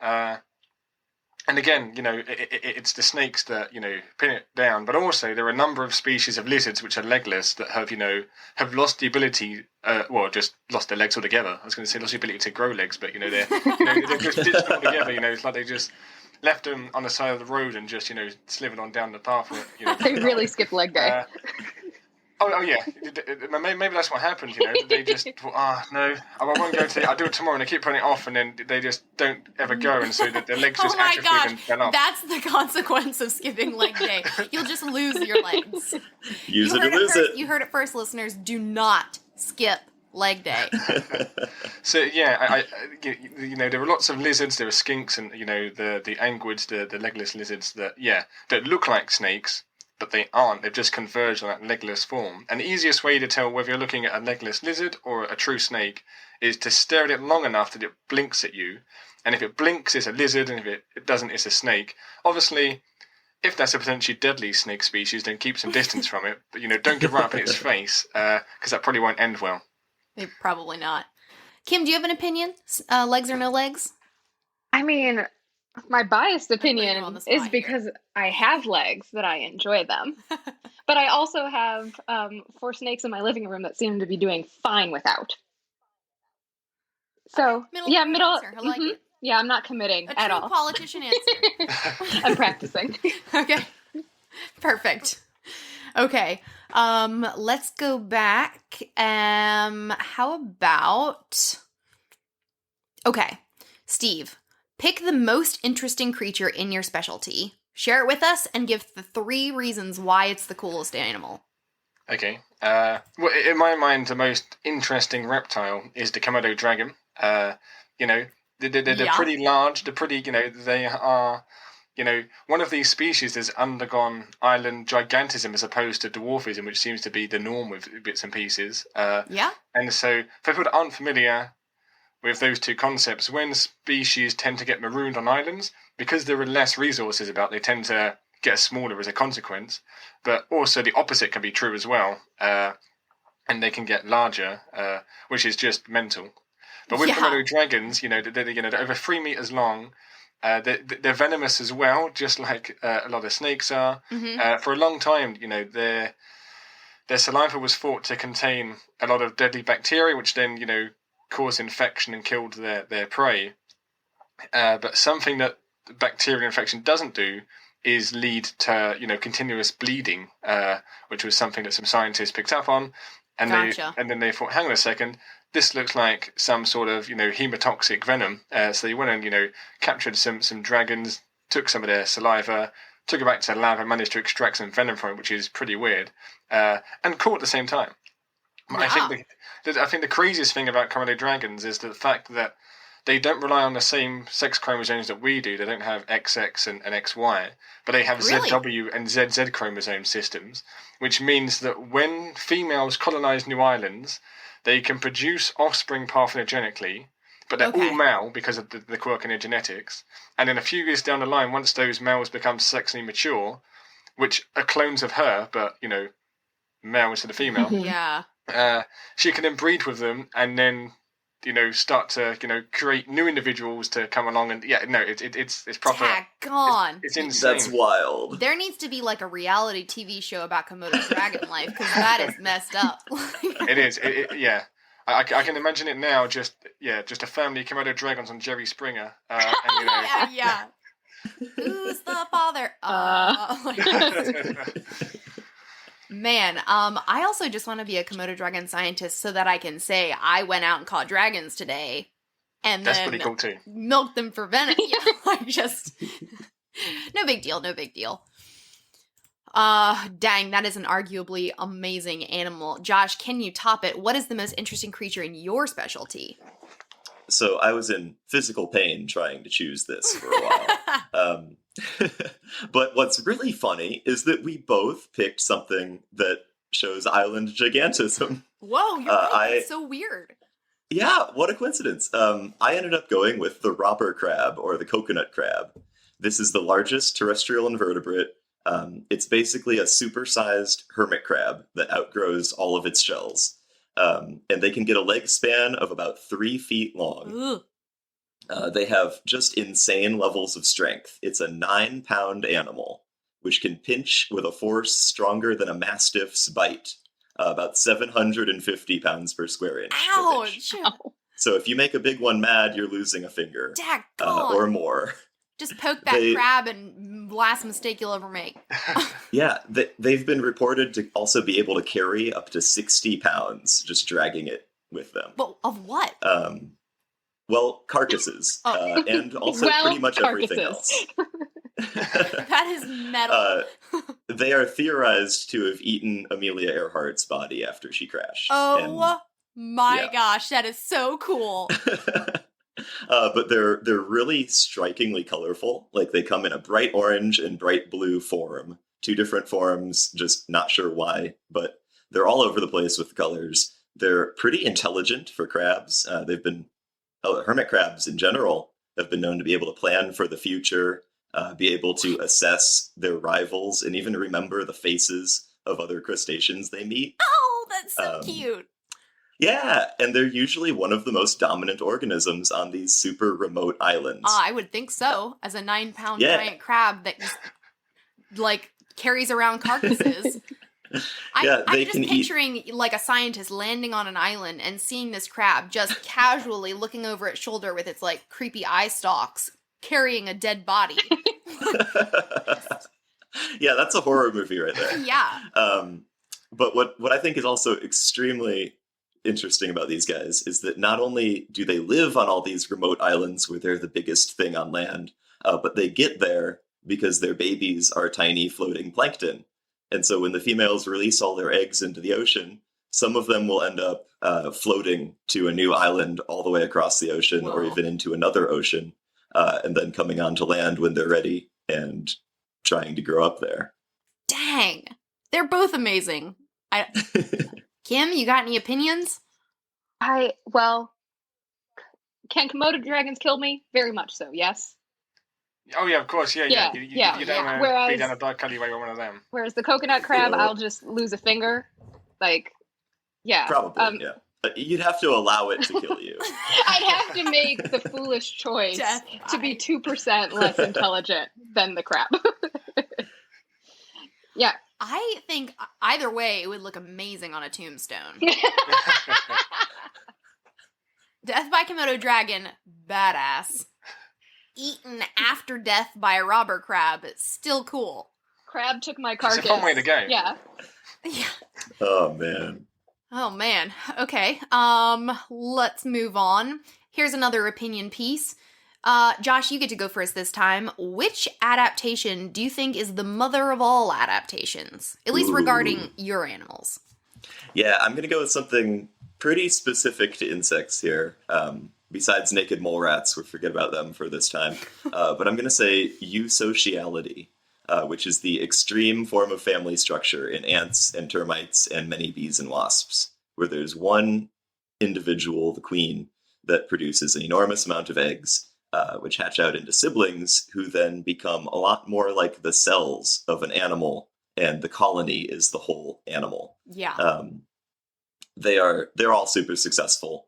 And again, it's the snakes that, pin it down. But also, there are a number of species of lizards which are legless that have lost the ability, just lost their legs altogether. I was going to say lost the ability to grow legs, but, they're just ditched altogether. It's like they just left them on the side of the road and just, slithered on down the path. They really skip leg day. Oh yeah, maybe that's what happened. They just thought, no, I won't go today. I'll do it tomorrow, and they keep putting it off, and then they just don't ever go, and so their legs just atrophy and fell off. That's the consequence of skipping leg day. You'll just lose your legs. Use it or lose it. You heard it first, listeners. Do not skip leg day. So yeah, there are lots of lizards. There are skinks, and the anguids, the legless lizards that look like snakes. But they aren't. They've just converged on that legless form. And the easiest way to tell whether you're looking at a legless lizard or a true snake is to stare at it long enough that it blinks at you. And if it blinks, it's a lizard, and if it doesn't, it's a snake. Obviously, if that's a potentially deadly snake species, then keep some distance from it. But, don't get right up in its face, because that probably won't end well. Probably not. Kim, do you have an opinion? Legs or no legs? I mean, my biased opinion is because I have legs that I enjoy them. But I also have 4 snakes in my living room that seem to be doing fine without. So, okay. Middle. Answer. I like it. Yeah, I'm not committing at all. A true politician answer. I'm practicing. Okay. Perfect. Okay. Let's go back. How about... Okay. Steve, pick the most interesting creature in your specialty. Share it with us and give the 3 reasons why it's the coolest animal. Okay. Well, in my mind, the most interesting reptile is the Komodo dragon. They're pretty large. They're pretty, they are, one of these species has undergone island gigantism as opposed to dwarfism, which seems to be the norm with bits and pieces. And so, for people that aren't familiar with those 2 concepts, when species tend to get marooned on islands, because there are less resources about, they tend to get smaller as a consequence. But also the opposite can be true as well, and they can get larger, which is just mental. But with Komodo dragons, they're over 3 meters long, They're venomous as well, just like a lot of snakes are. For a long time, their saliva was thought to contain a lot of deadly bacteria, which then, caused infection and killed their prey. But something that bacterial infection doesn't do is lead to, continuous bleeding, which was something that some scientists picked up on. And then they thought, hang on a second, this looks like some sort of, hemotoxic venom. So they went and, captured some dragons, took some of their saliva, took it back to the lab and managed to extract some venom from it, which is pretty weird, and cool at the same time. Wow. I think the craziest thing about Komodo dragons is the fact that they don't rely on the same sex chromosomes that we do. They don't have XX and XY, but they have ZW and ZZ chromosome systems, which means that when females colonize new islands, they can produce offspring parthenogenically, but they're all male because of the quirk in their genetics. And then a few years down the line, once those males become sexually mature, which are clones of her, but, male instead of female, she can then breed with them and then start to, create new individuals to come along and, it's proper. Daggone. It's insane. That's wild. There needs to be, like, a reality TV show about Komodo dragon life, because that is messed up. It is. Yeah. I can imagine it now, just a family of Komodo dragons on Jerry Springer. And, yeah. Who's the father? Man, I also just want to be a Komodo dragon scientist so that I can say I went out and caught dragons today, and that's then pretty cool too. Milk them for venom. No big deal. Dang, that is an arguably amazing animal. Josh, can you top it? What is the most interesting creature in your specialty? So I was in physical pain trying to choose this for a while. But what's really funny is that we both picked something that shows island gigantism. Whoa, you're right. That's so weird. Yeah, what a coincidence. I ended up going with the robber crab, or the coconut crab. This is the largest terrestrial invertebrate. It's basically a supersized hermit crab that outgrows all of its shells. And they can get a leg span of about 3 feet long. They have just insane levels of strength. It's a 9-pound animal, which can pinch with a force stronger than a mastiff's bite, about 750 pounds per square inch. Ouch! So if you make a big one mad, you're losing a finger or more. Just poke that crab and last mistake you'll ever make. Yeah, they've been reported to also be able to carry up to 60 pounds, just dragging it with them. But of what? Well, carcasses, and also pretty much everything else. That is metal. They are theorized to have eaten Amelia Earhart's body after she crashed. Oh my gosh, that is so cool. But they're really strikingly colorful. Like, they come in a bright orange and bright blue form. 2 different forms, just not sure why, but they're all over the place with the colors. They're pretty intelligent for crabs. Hermit crabs in general have been known to be able to plan for the future, be able to assess their rivals, and even remember the faces of other crustaceans they meet. Oh, that's so cute. Yeah, and they're usually one of the most dominant organisms on these super remote islands. I would think so, as a 9-pound giant crab that just, carries around carcasses. I'm just picturing, like, a scientist landing on an island and seeing this crab just casually looking over its shoulder with its, creepy eye stalks, carrying a dead body. Yeah, that's a horror movie right there. Yeah. But what I think is also extremely interesting about these guys is that not only do they live on all these remote islands where they're the biggest thing on land, but they get there because their babies are tiny floating plankton. And so when the females release all their eggs into the ocean, some of them will end up floating to a new island all the way across the ocean, or even into another ocean, and then coming onto land when they're ready and trying to grow up there. Dang. They're both amazing. Kim, you got any opinions? Can Komodo dragons kill me? Very much so, yes. Oh yeah, of course, yeah. You don't want to be down a dark alleyway with one of them. Whereas the coconut crab, I'll just lose a finger. Probably, yeah. You'd have to allow it to kill you. I'd have to make the foolish choice Death to be by- 2% less intelligent than the crab. Yeah. I think either way, it would look amazing on a tombstone. Death by Komodo dragon, badass. Eaten after death by a robber crab, still cool. Crab took my carcass. It's a fun way to go. Yeah. Yeah. Oh, man. Oh man. Okay. Let's move on. Here's another opinion piece. Josh, you get to go first this time. Which adaptation do you think is the mother of all adaptations? At least regarding your animals. Yeah, I'm going to go with something pretty specific to insects here. Besides naked mole rats, we'll forget about them for this time. But I'm going to say eusociality, which is the extreme form of family structure in ants and termites and many bees and wasps, where there's one individual, the queen, that produces an enormous amount of eggs, which hatch out into siblings, who then become a lot more like the cells of an animal, and the colony is the whole animal. Yeah. They're all super successful.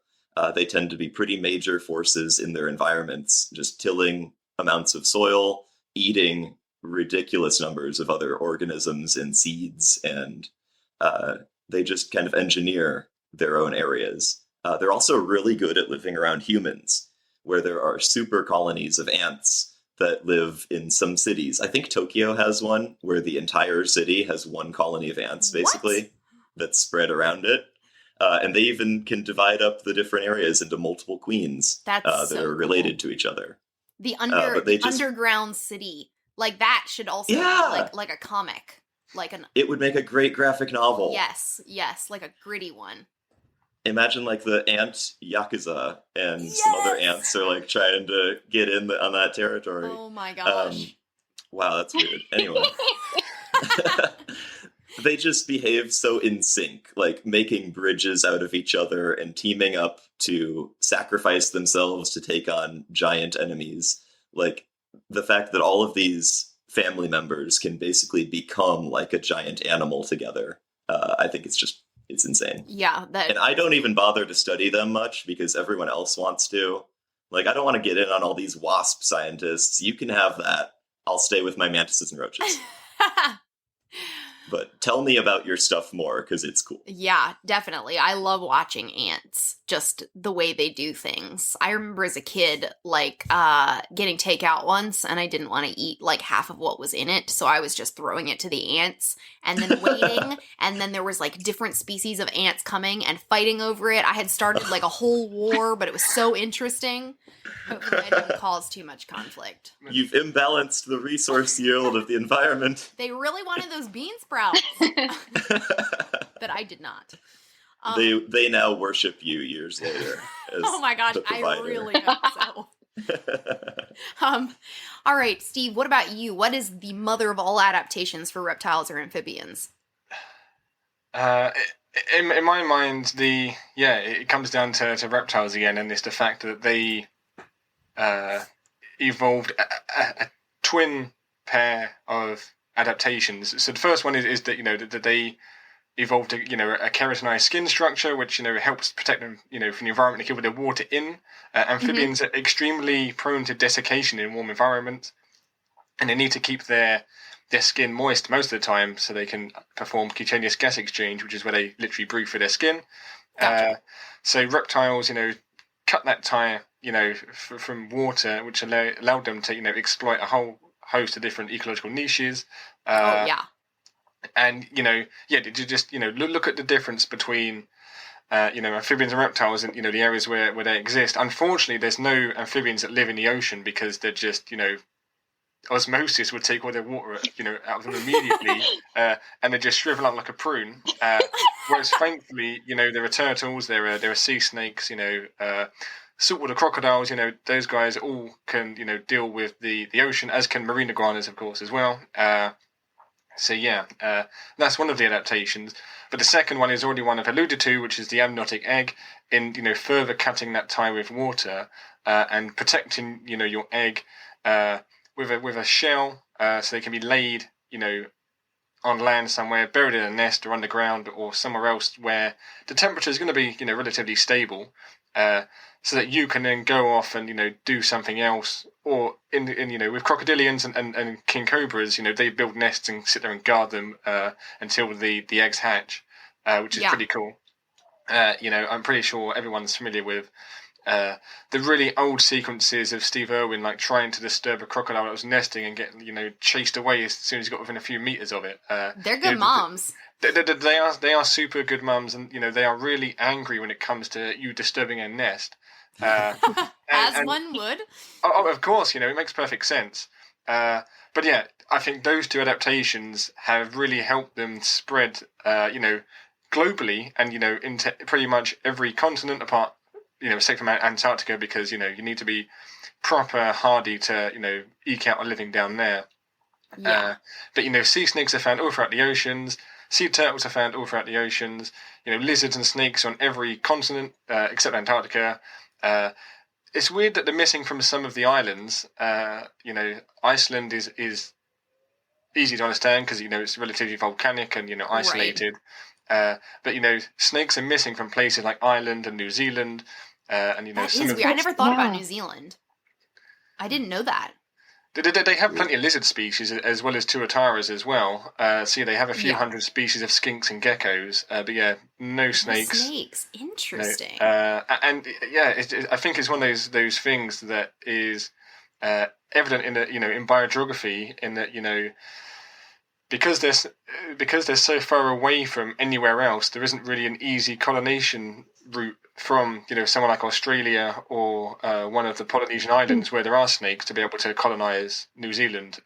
They tend to be pretty major forces in their environments, just tilling amounts of soil, eating ridiculous numbers of other organisms and seeds, and they just kind of engineer their own areas. They're also really good at living around humans, where there are super colonies of ants that live in some cities. I think Tokyo has one where the entire city has one colony of ants, basically, that's spread around it. And they even can divide up the different areas into multiple queens that are related to each other. The underground city. Like, that should also be like a comic. It would make a great graphic novel. Yes, like a gritty one. Imagine like the ant yakuza and some other ants are like trying to get in on that territory. Oh my gosh. Wow, that's weird. Anyway. They just behave so in sync, like making bridges out of each other and teaming up to sacrifice themselves to take on giant enemies. Like, the fact that all of these family members can basically become like a giant animal together, I think it's insane. Yeah. And I don't even bother to study them much because everyone else wants to. Like, I don't want to get in on all these wasp scientists. You can have that. I'll stay with my mantises and roaches. But tell me about your stuff more, because it's cool. Yeah, definitely. I love watching ants, just the way they do things. I remember as a kid, getting takeout once, and I didn't want to eat, half of what was in it, so I was just throwing it to the ants, and then waiting, and then there was, different species of ants coming and fighting over it. I had started, a whole war, but it was so interesting. Hopefully I didn't cause too much conflict. You've imbalanced the resource yield of the environment. They really wanted those bean sprouts. But I did not. They now worship you years later. As oh my gosh, I really hope so. All right, Steve, what about you? What is the mother of all adaptations for reptiles or amphibians? In my mind, it comes down to reptiles again, and it's the fact that they evolved a twin pair of adaptations. So the first one is that that they evolved a keratinized skin structure, which helps protect them from the environment they keep with their water in. Amphibians are extremely prone to desiccation in warm environments, and they need to keep their skin moist most of the time so they can perform cutaneous gas exchange, which is where they literally breathe through their skin. Gotcha. So reptiles, cut that tie, from water, which allowed them to exploit a whole host of different ecological niches. And just look at the difference between amphibians and reptiles, and the areas where they exist. Unfortunately, there's no amphibians that live in the ocean because they're just osmosis would take all their water out of them immediately, and they just shrivel up like a prune. Whereas thankfully, there are turtles, there are sea snakes, saltwater crocodiles. Those guys all can deal with the ocean, as can marine iguanas, of course, as well. That's one of the adaptations. But the second one is already one I've alluded to, which is the amniotic egg, in further cutting that tie with water and protecting your egg with a shell, so they can be laid on land somewhere, buried in a nest or underground or somewhere else where the temperature is going to be, relatively stable, so that you can then go off and, do something else. Or with crocodilians and king cobras, they build nests and sit there and guard them until the eggs hatch, which is pretty cool. I'm pretty sure everyone's familiar with the really old sequences of Steve Irwin, like trying to disturb a crocodile that was nesting and get, chased away as soon as he got within a few meters of it. They're good moms. They are super good mums, and they are really angry when it comes to you disturbing a nest. As one would. Oh, of course, it makes perfect sense. But yeah, I think those two adaptations have really helped them spread, globally, and into pretty much every continent apart, except from Antarctica, because you need to be proper hardy to eke out a living down there. Yeah. But sea snakes are found all throughout the oceans. Sea turtles are found all throughout the oceans. Lizards and snakes on every continent except Antarctica. It's weird that they're missing from some of the islands. Iceland is easy to understand because it's relatively volcanic and isolated. Right. But snakes are missing from places like Ireland and New Zealand. And that some is of weird. I never thought about New Zealand. I didn't know that. They have plenty of lizard species as well as tuataras as well. They have a few hundred species of skinks and geckos. But yeah, no snakes. No snakes. Interesting. I think it's one of those things that is evident in in biogeography, in that because they're so far away from anywhere else, there isn't really an easy colonization route from somewhere like Australia or one of the Polynesian islands where there are snakes to be able to colonize New Zealand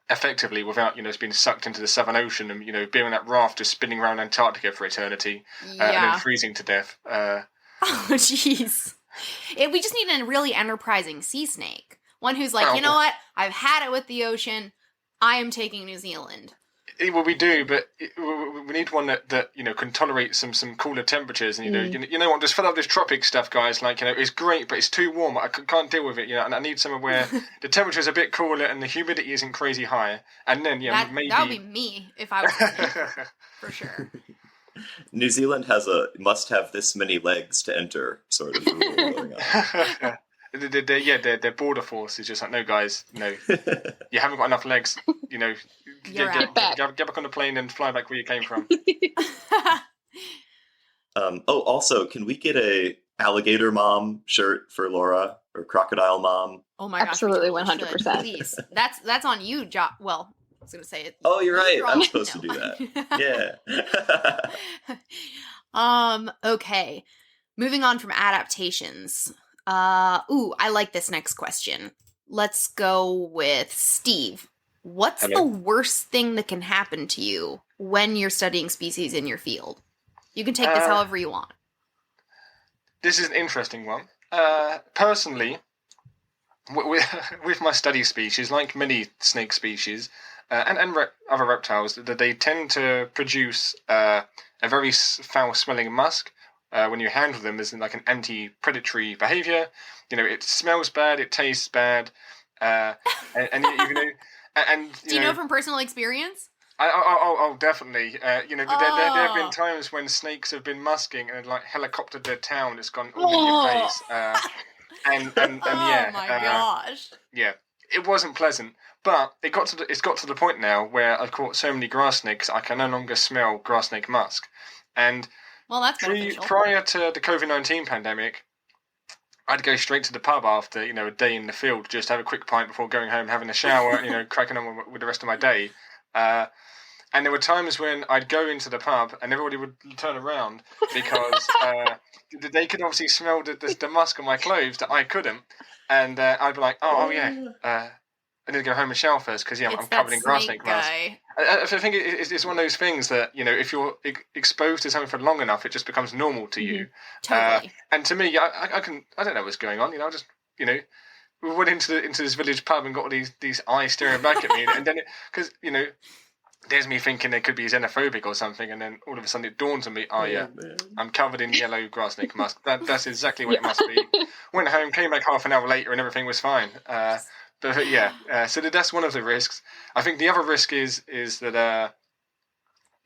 effectively without being sucked into the Southern Ocean and being on that raft just spinning around Antarctica for eternity and then freezing to death. Oh jeez, we just need a really enterprising sea snake, one who's like, what, I've had it with the ocean. I am taking New Zealand. Well, we do, but we need one that can tolerate some cooler temperatures, and you know what, just fill up this tropic stuff, guys. Like it's great, but it's too warm. I can't deal with it, and I need somewhere where the temperature is a bit cooler and the humidity isn't crazy high. And then maybe that would be me if I was for sure. New Zealand has a must have this many legs to enter sort of rule going on. Their border force is just like, no, guys, no, you haven't got enough legs. Get back on the plane and fly back where you came from. Also, can we get a alligator mom shirt for Laura, or crocodile mom? Oh my gosh, absolutely, 100%. Please, that's on you, Josh. Well, I was going to say it. Oh, you're right. I'm supposed to do that. Yeah. Okay. Moving on from adaptations. I like this next question. Let's go with Steve. What's the worst thing that can happen to you when you're studying species in your field? You can take this however you want. This is an interesting one. Personally, with my study species, like many snake species and other reptiles, that they tend to produce a very foul-smelling musk. When you handle them, there's like an anti-predatory behavior. It smells bad, it tastes bad, and do you know from personal experience? Oh, definitely. There have been times when snakes have been musking and like helicoptered their town. It's gone all in your face. And oh my gosh. Yeah, it wasn't pleasant. But it's got to the point now where I've caught so many grass snakes I can no longer smell grass snake musk. And well, that's beneficial. Prior to the COVID-19 pandemic, I'd go straight to the pub after a day in the field, just have a quick pint before going home, having a shower, cracking on with the rest of my day. And there were times when I'd go into the pub and everybody would turn around because they could obviously smell the musk on my clothes that I couldn't. And I'd be like, I need to go home and shower first because I'm covered in grass snake musk. I think it's one of those things that if you're exposed to something for long enough, it just becomes normal to you. Totally. And to me, I don't know what's going on. We went into this village pub and got all these eyes staring back at me, and then because there's me thinking they could be xenophobic or something, and then all of a sudden it dawns on me, I'm covered in yellow grass snake musk. That's exactly what it must be. Went home, came back half an hour later, and everything was fine. But yeah, so that's one of the risks. I think the other risk is that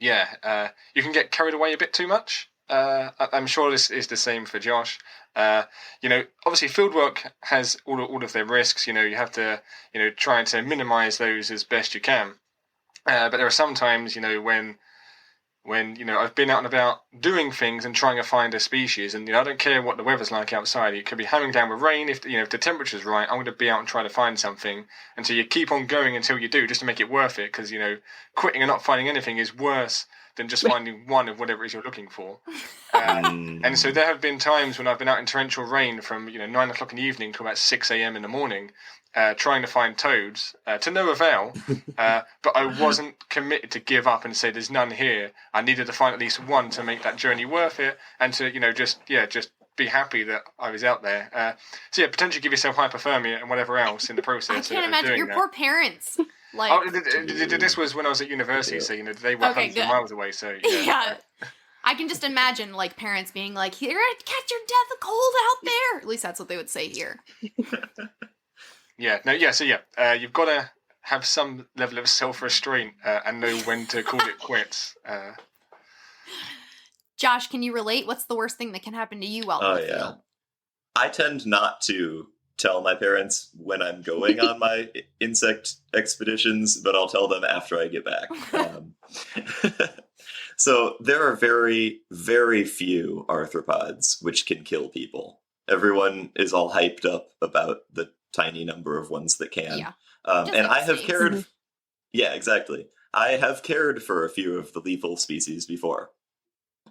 you can get carried away a bit too much. I'm sure this is the same for Josh. Obviously fieldwork has all of their risks. You have to try to minimise those as best you can. But there are some times when I've been out and about doing things and trying to find a species, and I don't care what the weather's like outside. It could be hammering down with rain. If the temperature's right, I'm going to be out and try to find something. And so you keep on going until you do, just to make it worth it. Because quitting and not finding anything is worse than just finding one of whatever it is you're looking for. And so there have been times when I've been out in torrential rain from 9 o'clock in the evening to about 6 a.m. in the morning, trying to find toads, to no avail. But I wasn't committed to give up and say there's none here. I needed to find at least one to make that journey worth it, and to just be happy that I was out there. So potentially give yourself hypothermia and whatever else in the process. I can't imagine your poor parents. This was when I was at university, so they were hundreds of miles away. So yeah. I can just imagine parents being like, "Here, catch your death cold out there." At least that's what they would say here. You've got to have some level of self-restraint and know when to call it quits. Josh, can you relate? What's the worst thing that can happen to you while in the field? I tend not to tell my parents when I'm going on my insect expeditions, but I'll tell them after I get back. So there are very, very few arthropods which can kill people. Everyone is all hyped up about the tiny number of ones that can. Yeah. And I have cared... Yeah, exactly. I have cared for a few of the lethal species before.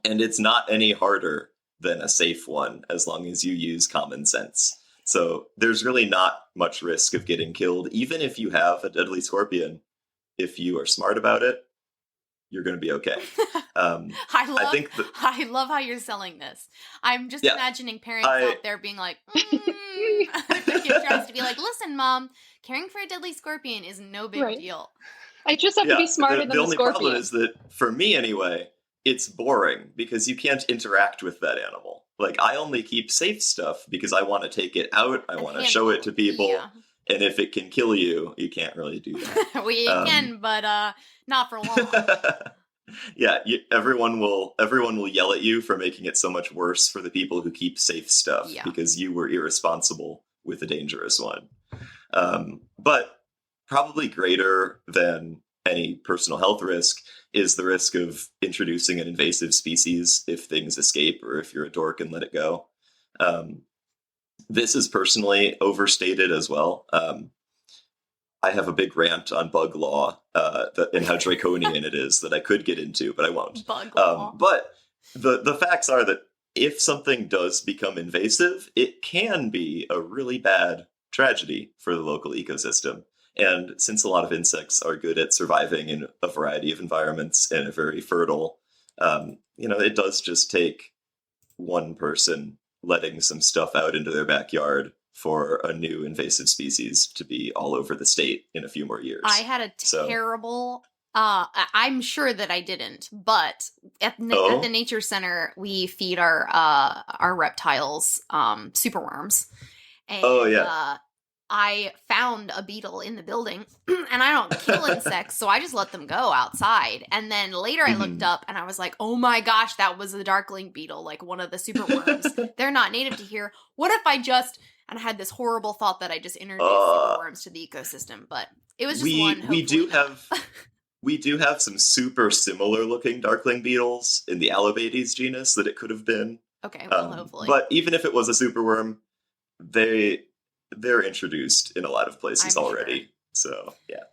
And it's not any harder than a safe one as long as you use common sense. So there's really not much risk of getting killed. Even if you have a deadly scorpion, if you are smart about it, you're going to be okay. I love how you're selling this. I'm just imagining parents out there being like, their kid tries to be like, listen, Mom, caring for a deadly scorpion is no big deal. I just have to be smarter than the only scorpion. Problem is that, for me anyway, it's boring because you can't interact with that animal. I only keep safe stuff because I want to take it out. I want to show it to people. Yeah. And if it can kill you, you can't really do that. Well, you can, but not for long. Yeah, everyone will yell at you for making it so much worse for the people who keep safe stuff because you were irresponsible with a dangerous one. But probably greater than any personal health risk is the risk of introducing an invasive species if things escape or if you're a dork and let it go. This is personally overstated as well. I have a big rant on bug law and how draconian it is that I could get into, but I won't. Bug law. But the facts are that if something does become invasive, it can be a really bad tragedy for the local ecosystem. And since a lot of insects are good at surviving in a variety of environments and are very fertile, it does just take one person letting some stuff out into their backyard for a new invasive species to be all over the state in a few more years. I had a terrible... I'm sure that I didn't, but at the nature center, we feed our reptiles superworms. And, I found a beetle in the building, and I don't kill insects, so I just let them go outside. And then later I looked up, and I was like, oh my gosh, that was a darkling beetle, one of the superworms. They're not native to here. What if I just... And I had this horrible thought that I just introduced superworms to the ecosystem, but it was just one. We do have some super similar looking darkling beetles in the Allobates genus that it could have been. Okay, well, hopefully. But even if it was a superworm, they're introduced in a lot of places already. Sure. So yeah.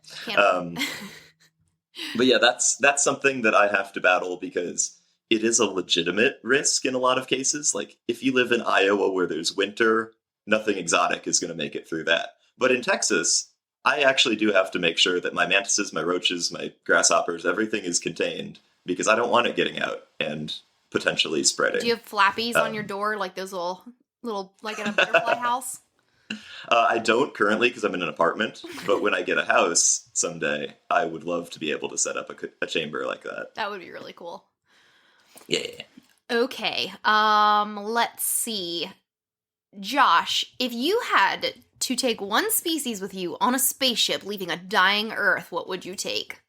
But yeah, that's something that I have to battle because it is a legitimate risk in a lot of cases. If you live in Iowa where there's winter, nothing exotic is going to make it through that. But in Texas, I actually do have to make sure that my mantises, my roaches, my grasshoppers, everything is contained because I don't want it getting out and potentially spreading. Do you have flappies on your door, like those little in a butterfly house? I don't currently because I'm in an apartment, but when I get a house someday, I would love to be able to set up a chamber like that. That would be really cool. Yeah. Okay, let's see. Josh, if you had to take one species with you on a spaceship leaving a dying Earth, what would you take?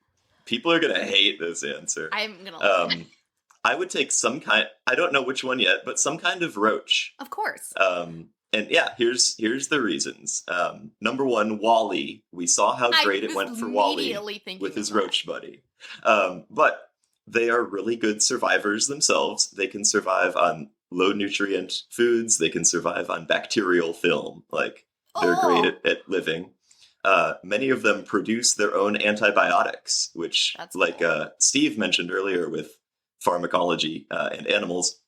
People are gonna hate this answer. I'm gonna love it. I would take some kind, I don't know which one yet, but some kind of roach. Of course. And yeah, here's the reasons. Number one, Wall-E. We saw how great it went for Wall-E with his roach buddy. But they are really good survivors themselves. They can survive on low nutrient foods. They can survive on bacterial film. Like, they're great at living. Many of them produce their own antibiotics, which, cool. Steve mentioned earlier with pharmacology and animals,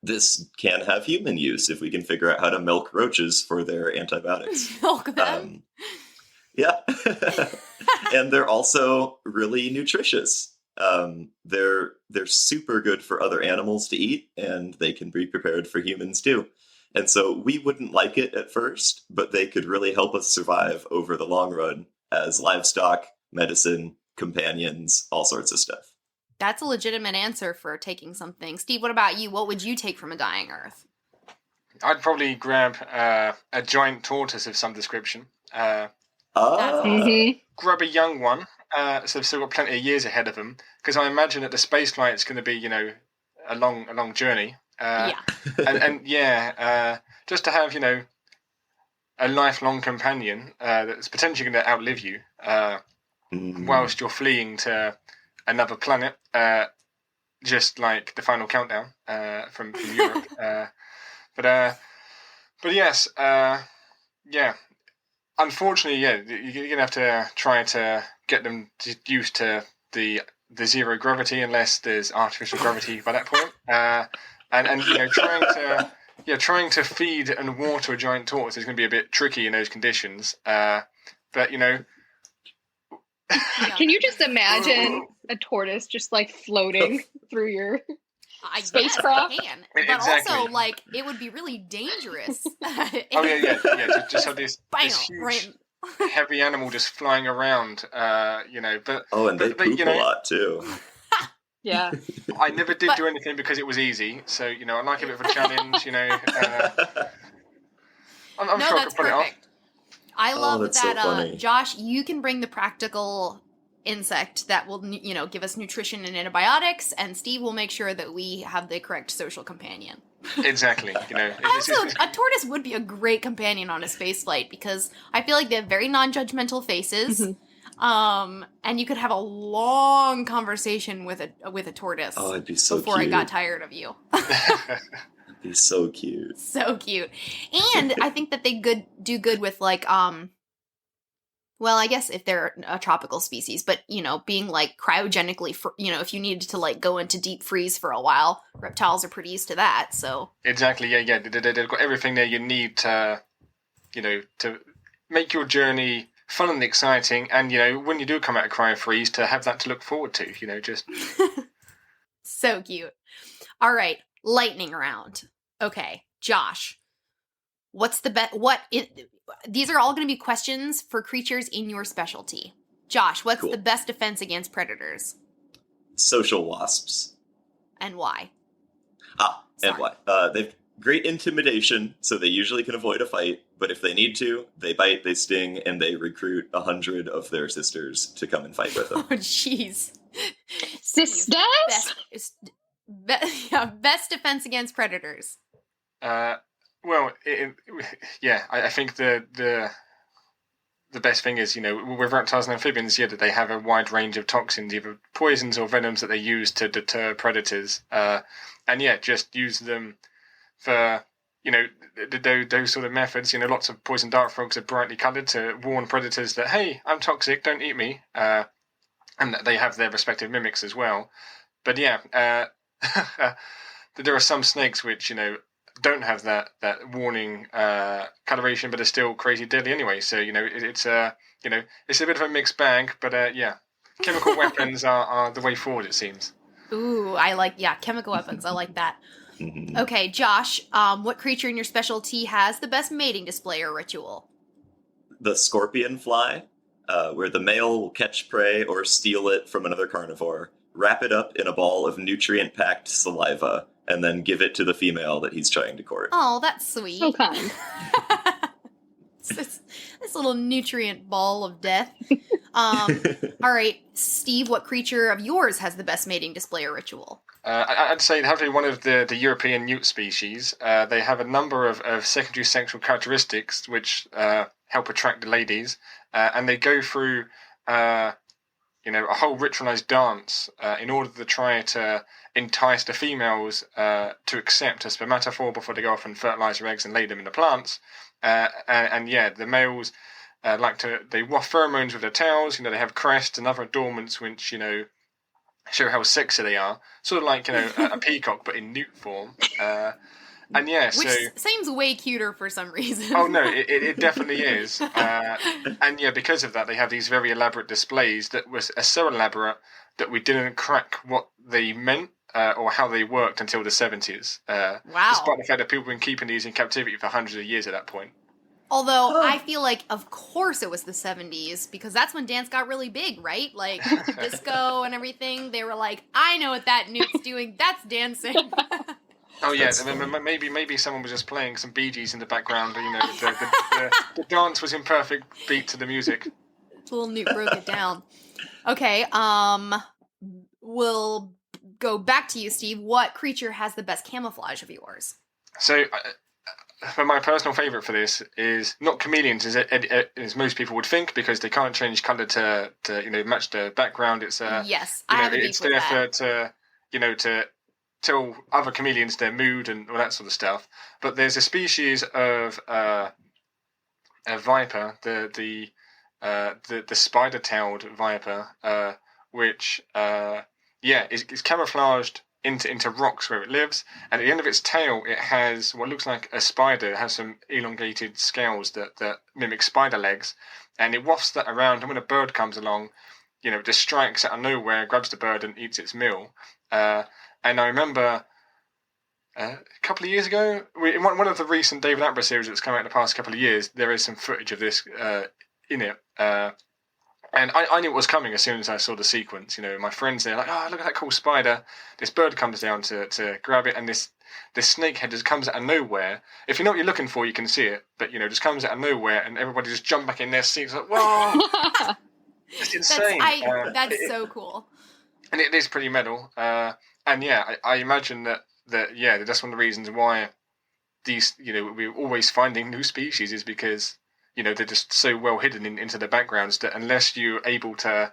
this can have human use if we can figure out how to milk roaches for their antibiotics. Milk them? Yeah. And they're also really nutritious. They're super good for other animals to eat, and they can be prepared for humans too. And so we wouldn't like it at first, but they could really help us survive over the long run as livestock, medicine, companions, all sorts of stuff. That's a legitimate answer for taking something. Steve, what about you? What would you take from a dying Earth? I'd probably grab a giant tortoise of some description. Grab a young one, so they've still got plenty of years ahead of them, because I imagine that the space flight's going to be, a long journey. Just to have, a lifelong companion that's potentially going to outlive you whilst you're fleeing to another planet, just like the Final Countdown from Europe. But yes, unfortunately, you're going to have to try to get them used to the zero gravity, unless there's artificial gravity by that point. Trying to feed and water a giant tortoise is going to be a bit tricky in those conditions. Can you just imagine a tortoise just like floating through your spacecraft? Yes, I can. But exactly. Also, it would be really dangerous. Just have this huge, heavy animal just flying around, But and they poop a lot too. Yeah. I never did do anything because it was easy, so I like a bit of a challenge. I'm sure I could pull it off. I love that, so Josh, you can bring the practical insect that will, give us nutrition and antibiotics, and Steve will make sure that we have the correct social companion. Exactly. A tortoise would be a great companion on a space flight because I feel like they have very non-judgmental faces. Mm-hmm. And you could have a long conversation with a tortoise. Oh, it'd be so before cute. I got tired of you. It'd be so cute. So cute. And I think that they do good with I guess if they're a tropical species, but being cryogenically, if you needed to go into deep freeze for a while, reptiles are pretty used to that. So exactly, yeah, they've got everything there you need to make your journey fun and exciting, and when you do come out of cryo freeze, to have that to look forward to. Just so cute. All right, lightning round. Okay, Josh, what's the best? These are all going to be questions for creatures in your specialty. Josh, what's the best defense against predators? Social wasps. And why? And why? They've great intimidation, so they usually can avoid a fight, but if they need to, they bite, they sting, and they recruit 100 of their sisters to come and fight with them. Oh, jeez. Sisters? Best defense against predators. I think the best thing is, with reptiles and amphibians, that they have a wide range of toxins, either poisons or venoms that they use to deter predators. Just use them for, those sort of methods. Lots of poison dart frogs are brightly coloured to warn predators that, hey, I'm toxic, don't eat me. And they have their respective mimics as well. But there are some snakes which, don't have that warning coloration, but are still crazy deadly anyway. So it's a bit of a mixed bag. But chemical weapons are the way forward, it seems. Ooh, chemical weapons. I like that. Mm-hmm. Okay, Josh, what creature in your specialty has the best mating display or ritual? The scorpion fly, where the male will catch prey or steal it from another carnivore, wrap it up in a ball of nutrient-packed saliva, and then give it to the female that he's trying to court. Oh, that's sweet. So kind. This little nutrient ball of death. All right, Steve, what creature of yours has the best mating display or ritual? I'd say it have to be one of the European newt species. They have a number of secondary sexual characteristics which help attract the ladies, and they go through a whole ritualized dance in order to try to entice the females to accept a spermatophore before they go off and fertilize their eggs and lay them in the plants. The males they waft pheromones with their tails. They have crests and other adornments which show how sexy they are, sort of like a peacock but in newt form. Which seems way cuter for some reason. Oh no, it definitely is. Because of that, they have these very elaborate displays that are so elaborate that we didn't crack what they meant or how they worked until the 70s. Wow. Despite the fact that people have been keeping these in captivity for hundreds of years at that point. Although, I feel like, of course it was the 70s, because that's when dance got really big, right? Like, disco and everything. They were like, I know what that newt's doing. That's dancing. Oh yeah, maybe someone was just playing some Bee Gees in the background. The dance was in perfect beat to the music. Little newt broke it down. Okay, we'll go back to you, Steve. What creature has the best camouflage of yours? So, my personal favourite for this is not chameleons, as most people would think, because they can't change colour to match the background. It's yes, I have a beef with that. to tell other chameleons their mood and all that sort of stuff. But there's a species of a viper, the spider-tailed viper, which is camouflaged into rocks where it lives, and at the end of its tail it has what looks like a spider. It has some elongated scales that mimic spider legs, and it wafts that around, and when a bird comes along, it just strikes out of nowhere, grabs the bird and eats its meal. And I remember a couple of years ago, in one of the recent David Attenborough series that's come out in the past couple of years, there is some footage of this in it. And I knew it was coming as soon as I saw the sequence. My friends, they're like, oh, look at that cool spider. This bird comes down to grab it, and this snakehead just comes out of nowhere. If you know what you're looking for, you can see it. But, just comes out of nowhere, and everybody just jump back in their seats like, whoa! It's insane. That's so cool. And it is pretty metal. I imagine that that's one of the reasons why these, we're always finding new species is because, they're just so well hidden into the backgrounds that unless you're able to,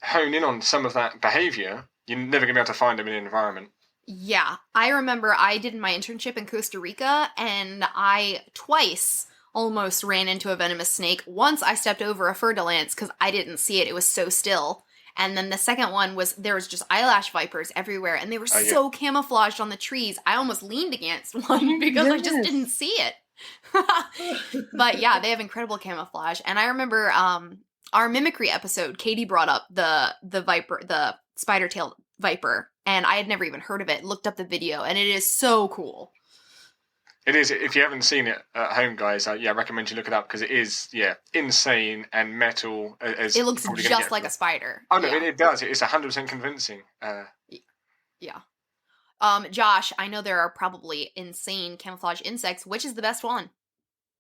hone in on some of that behavior, you're never going to be able to find them in an environment. Yeah. I remember I did my internship in Costa Rica, and I twice almost ran into a venomous snake. Once I stepped over a fer-de-lance because I didn't see it. It was so still. And then the second one was there was just eyelash vipers everywhere, and they were so camouflaged on the trees. I almost leaned against one because I just didn't see it. But yeah, they have incredible camouflage. And I remember our mimicry episode, Katie brought up the viper, the spider-tailed viper, and I had never even heard of it. Looked up the video, and it is so cool. It is. If you haven't seen it at home, guys, I recommend you look it up because it is, insane and metal. It looks just like a spider. Oh, no, it does. It's 100% convincing. Yeah. Josh, I know there are probably insane camouflage insects. Which is the best one?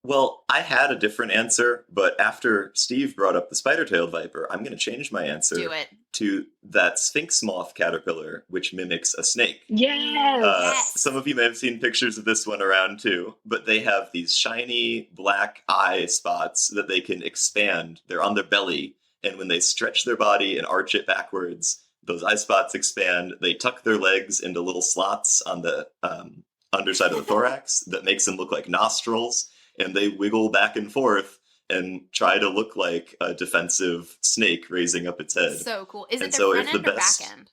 Well, I had a different answer, but after Steve brought up the spider-tailed viper, I'm going to change my answer to that sphinx moth caterpillar, which mimics a snake. Yes! Some of you may have seen pictures of this one around too, but they have these shiny black eye spots that they can expand. They're on their belly, and when they stretch their body and arch it backwards, those eye spots expand. They tuck their legs into little slots on the underside of the thorax that makes them look like nostrils. And they wiggle back and forth and try to look like a defensive snake raising up its head. So cool. Is it the front end or back end?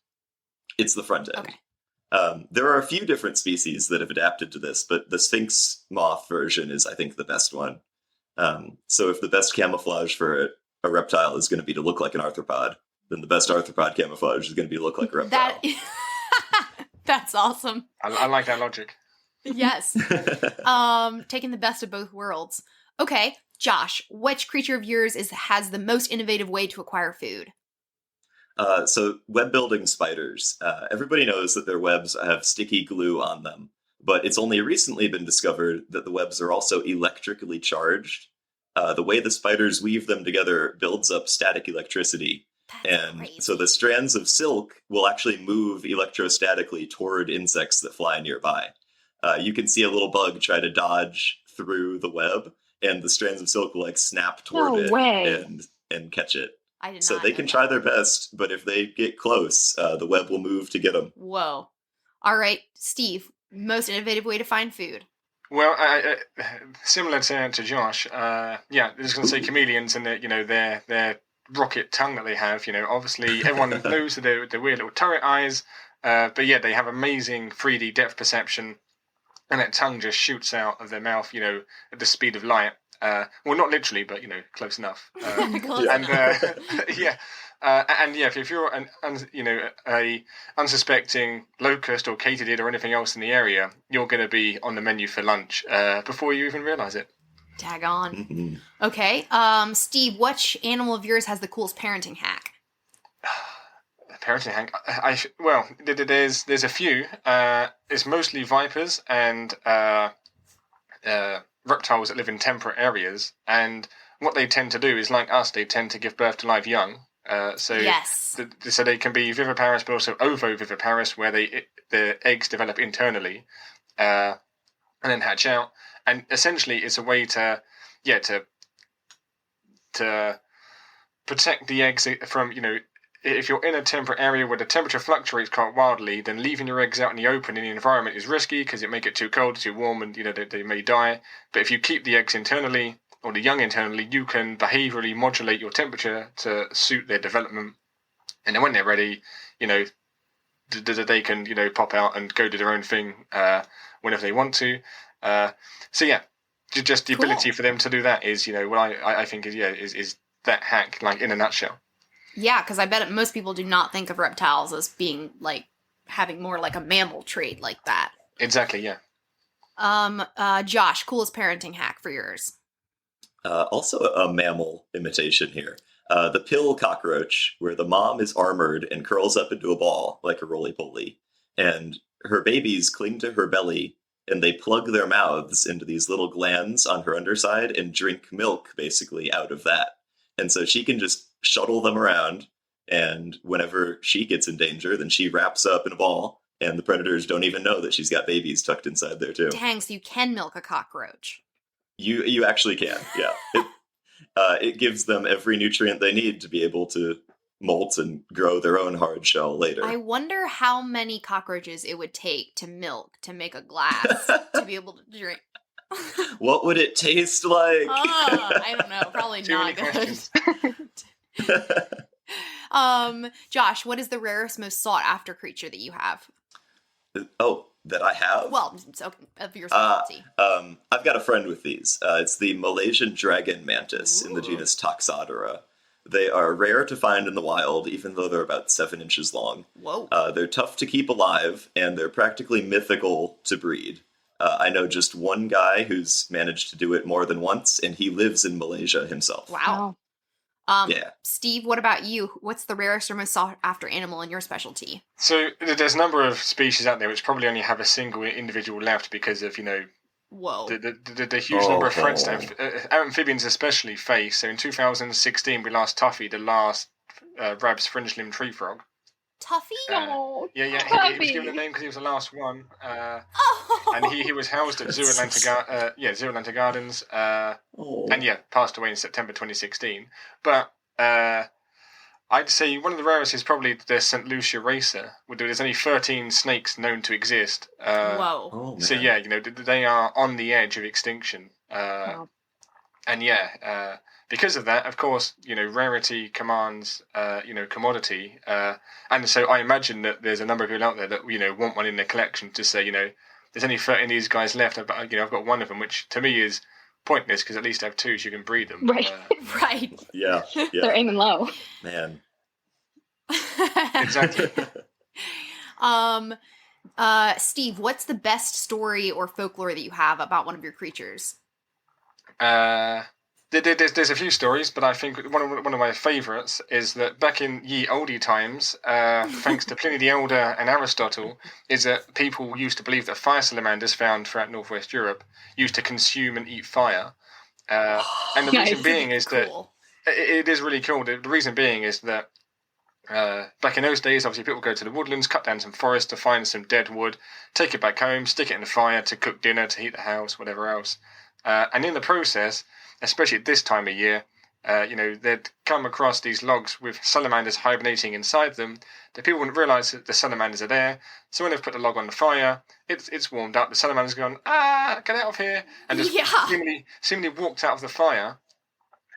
It's the front end. Okay. There are a few different species that have adapted to this, but the sphinx moth version is, I think, the best one. So if the best camouflage for a reptile is going to be to look like an arthropod, then the best arthropod camouflage is going to be to look like a reptile. That's awesome. I like that logic. Yes. Taking the best of both worlds. Okay, Josh, which creature of yours has the most innovative way to acquire food? So web building spiders. Everybody knows that their webs have sticky glue on them, but it's only recently been discovered that the webs are also electrically charged. The way the spiders weave them together builds up static electricity. And crazy. so the strands of silk will actually move electrostatically toward insects that fly nearby. You can see a little bug try to dodge through the web, and the strands of silk will like snap toward No it way. and catch it. I did So not they know can that. try their best, but if they get close, the web will move to get them. Whoa. All right, Steve, most innovative way to find food. Well, similar to Josh, yeah, I was going to say chameleons and their rocket tongue that they have. Obviously everyone knows that they're weird little turret eyes, but yeah, they have amazing 3D depth perception, and that tongue just shoots out of their mouth, at the speed of light. Well, not literally, but close enough. Close And enough. yeah. If you're a unsuspecting locust or katydid or anything else in the area, you're going to be on the menu for lunch before you even realise it. Tag on. Mm-hmm. Okay, Steve, which animal of yours has the coolest parenting hack? Parenting hack. There's a few. It's mostly vipers and reptiles that live in temperate areas, and what they tend to do is, like us, they tend to give birth to live young. Yes. So they can be viviparous, but also ovoviviparous, where the eggs develop internally, and then hatch out. And essentially, it's a way to protect the eggs from, if you're in a temperate area where the temperature fluctuates quite wildly, then leaving your eggs out in the open in the environment is risky because it may get too cold, too warm, and they may die. But if you keep the eggs internally, or the young internally, you can behaviorally modulate your temperature to suit their development. And then when they're ready, they can, pop out and go do their own thing whenever they want to. So yeah, just the ability for them to do that is, what I think is that hack, like, in a nutshell. Yeah, because I bet most people do not think of reptiles as being, like, having more like a mammal trait like that. Exactly, yeah. Josh, coolest parenting hack for yours. Also a mammal imitation here. The pill cockroach, where the mom is armored and curls up into a ball like a roly-poly, and her babies cling to her belly, and they plug their mouths into these little glands on her underside and drink milk, basically, out of that. And so she can just shuttle them around, and whenever she gets in danger, then she wraps up in a ball, and the predators don't even know that she's got babies tucked inside there, too. Dang, so you can milk a cockroach. You actually can, yeah. It gives them every nutrient they need to be able to molt and grow their own hard shell later. I wonder how many cockroaches it would take to milk to make a glass to be able to drink. What would it taste like? I don't know. Probably Too not many good. Josh, what is the rarest, most sought after creature that you have? Oh, that I have? Well, so of your specialty. I've got a friend with these. It's the Malaysian dragon mantis in the Ooh. genus Toxodora. They are rare to find in the wild, even though they're about 7 inches long. Whoa. They're tough to keep alive, and they're practically mythical to breed. I know just one guy who's managed to do it more than once, and he lives in Malaysia himself. Wow. Yeah. Steve, what about you? What's the rarest or most sought after animal in your specialty? So there's a number of species out there which probably only have a single individual left because of, Whoa. the huge number of threats that amphibians especially face. So in 2016, we lost Tuffy, the last Rab's fringe-limbed tree frog. Tuffy? Oh, He was Tuffy. given the name because he was the last one. Oh. And he was housed at Zoo Atlanta Gardens, Oh. and passed away in September 2016. But I'd say one of the rarest is probably the St. Lucia racer. There's only 13 snakes known to exist. Whoa. Oh, man. So they are on the edge of extinction. Wow. And because of that, of course, rarity commands, commodity. And so I imagine that there's a number of people out there that, want one in their collection to say, there's only 13 of these guys left. I've got one of them, which to me is pointless because at least I have two so you can breed them. Right. Right. Yeah. They're aiming low. Man. Exactly. Steve, what's the best story or folklore that you have about one of your creatures? There's a few stories, but I think one of my favourites is that back in ye oldie times, thanks to Pliny the Elder and Aristotle, is that people used to believe that fire salamanders found throughout northwest Europe used to consume and eat fire. And the Nice. reason being is that Cool. it is really cool. The reason being is that back in those days, obviously, people go to the woodlands, cut down some forest to find some dead wood, take it back home, stick it in the fire to cook dinner, to heat the house, whatever else. And in the process, especially at this time of year, they'd come across these logs with salamanders hibernating inside them. The people wouldn't realise that the salamanders are there. So when they've put the log on the fire, it's warmed up. The salamander's gone, get out of here, and just seemingly walked out of the fire.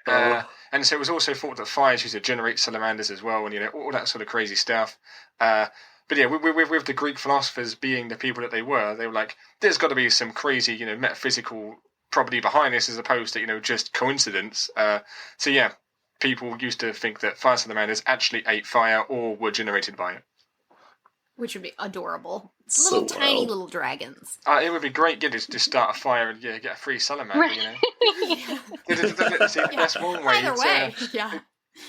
And so it was also thought that fires used to generate salamanders as well, and all that sort of crazy stuff. But yeah, with the Greek philosophers being the people that they were like, there's got to be some crazy, metaphysical property behind this, as opposed to just coincidence. So yeah, people used to think that fire salamanders actually ate fire or were generated by it. Which would be adorable. So Little tiny wild. little dragons. It would be great, to start a fire and get a free salamander. That's one way. Either way, yeah.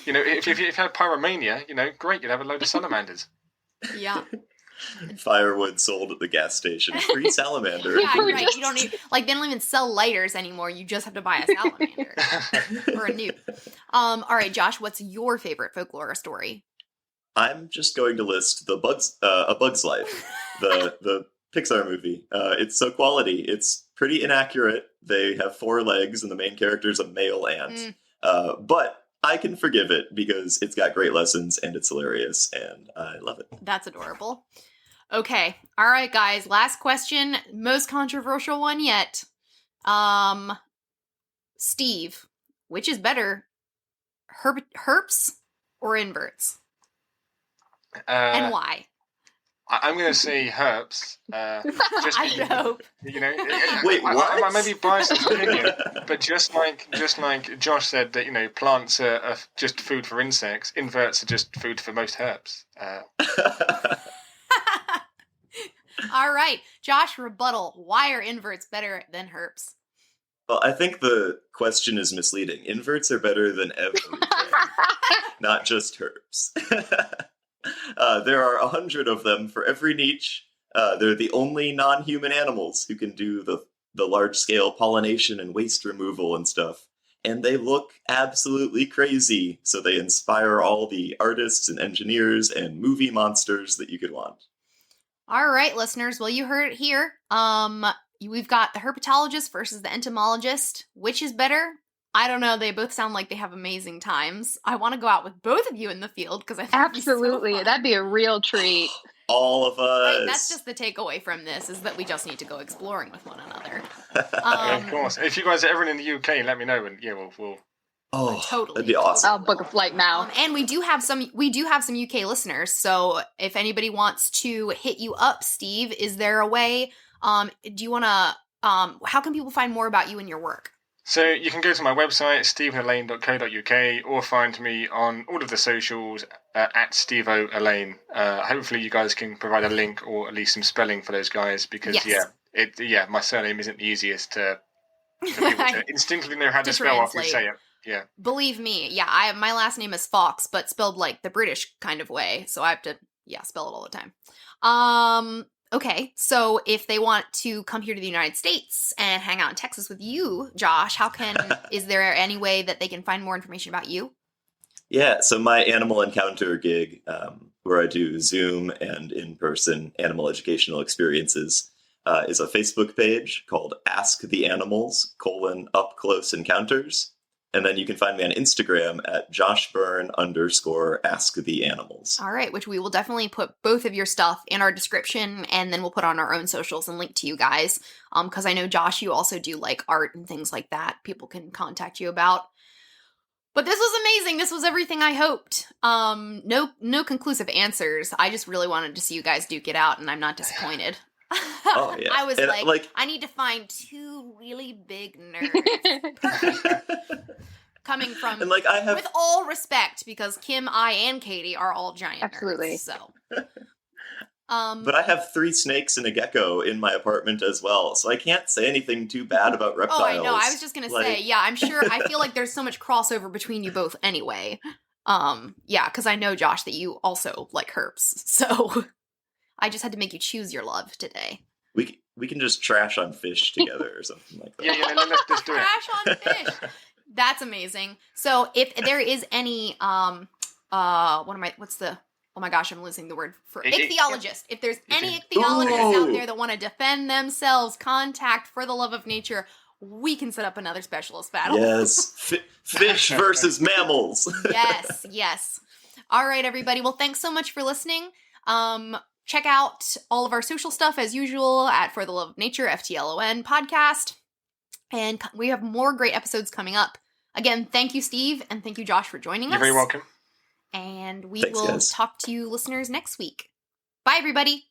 If you had pyromania, great, you'd have a load of salamanders. Yeah. Firewood sold at the gas station. Free salamander. Yeah, right. You don't need they don't even sell lighters anymore. You just have to buy a salamander or a newt. All right, Josh, what's your favorite folklore story? I'm just going to list A Bug's Life, the Pixar movie. It's so quality. It's pretty inaccurate. They have 4 legs, and the main character is a male ant. But I can forgive it because it's got great lessons, and it's hilarious, and I love it. That's adorable. Okay. All right, guys. Last question. Most controversial one yet. Steve, which is better, herps or inverts? And why? I'm going to say herps. Just, I know. Wait, what? I may be biased in opinion, but just like Josh said that plants are just food for insects, inverts are just food for most herps. All right, Josh, rebuttal. Why are inverts better than herps? Well, I think the question is misleading. Inverts are better than everything, not just herps. There are 100 of them for every niche. They're the only non-human animals who can do the large-scale pollination and waste removal and stuff. And they look absolutely crazy, so they inspire all the artists and engineers and movie monsters that you could want. All right, listeners. Well, you heard it here. We've got the herpetologist versus the entomologist. Which is better? I don't know. They both sound like they have amazing times. I want to go out with both of you in the field because I think Absolutely. So That'd be a real treat. All of us. Right, that's just the takeaway from this, is that we just need to go exploring with one another. Of course. If you guys are ever in the UK, let me know, and yeah, we'll. Oh, Totally. that'd be awesome. I'll book a flight now. And we do have some UK listeners. So if anybody wants to hit you up, Steve, is there a way? Do you want to? How can people find more about you and your work? So you can go to my website, stephenallain.co.uk, or find me on all of the socials at SteveO'Allain. Hopefully you guys can provide a link or at least some spelling for those guys, because my surname isn't the easiest for people to instinctively know how to spell after you say it. Yeah. Believe me, my last name is Fawks, but spelled like the British kind of way, so I have to spell it all the time. Okay, so if they want to come here to the United States and hang out in Texas with you, Josh, is there any way that they can find more information about you? Yeah, so my animal encounter gig, where I do Zoom and in-person animal educational experiences, is a Facebook page called Ask the Animals, Up Close Encounters. And then you can find me on Instagram at JoshByrne_Ask the Animals. All right, which we will definitely put both of your stuff in our description, and then we'll put on our own socials and link to you guys. Because I know, Josh, you also do like art and things like that people can contact you about. But this was amazing. This was everything I hoped. No conclusive answers. I just really wanted to see you guys duke it out, and I'm not disappointed. Oh, yeah. I was like, I need to find 2 really big nerds. Perfect. Coming from, with all respect, because Kim, I, and Katie are all giant Absolutely. nerds. So, But I have 3 snakes and a gecko in my apartment as well, so I can't say anything too bad about reptiles. Oh, I know. I was just gonna say, yeah, I'm sure. I feel like there's so much crossover between you both anyway. Yeah, because I know, Josh, that you also like herps, so I just had to make you choose your love today. We can just trash on fish together or something like that. Yeah, let's do it. Trash on fish. That's amazing. So if there is any oh my gosh, I'm losing the word for ichthyologist. If there's any ichthyologists out there that want to defend themselves, contact For the Love of Nature. We can set up another specialist battle. Yes. Fish versus mammals. Yes. All right, everybody. Well, thanks so much for listening. Check out all of our social stuff as usual at For the Love of Nature, FTLON podcast. And we have more great episodes coming up. Again, thank you, Steve, and thank you, Josh, for joining us. You're very welcome. And we Thanks, will guys. talk to you listeners next week. Bye, everybody.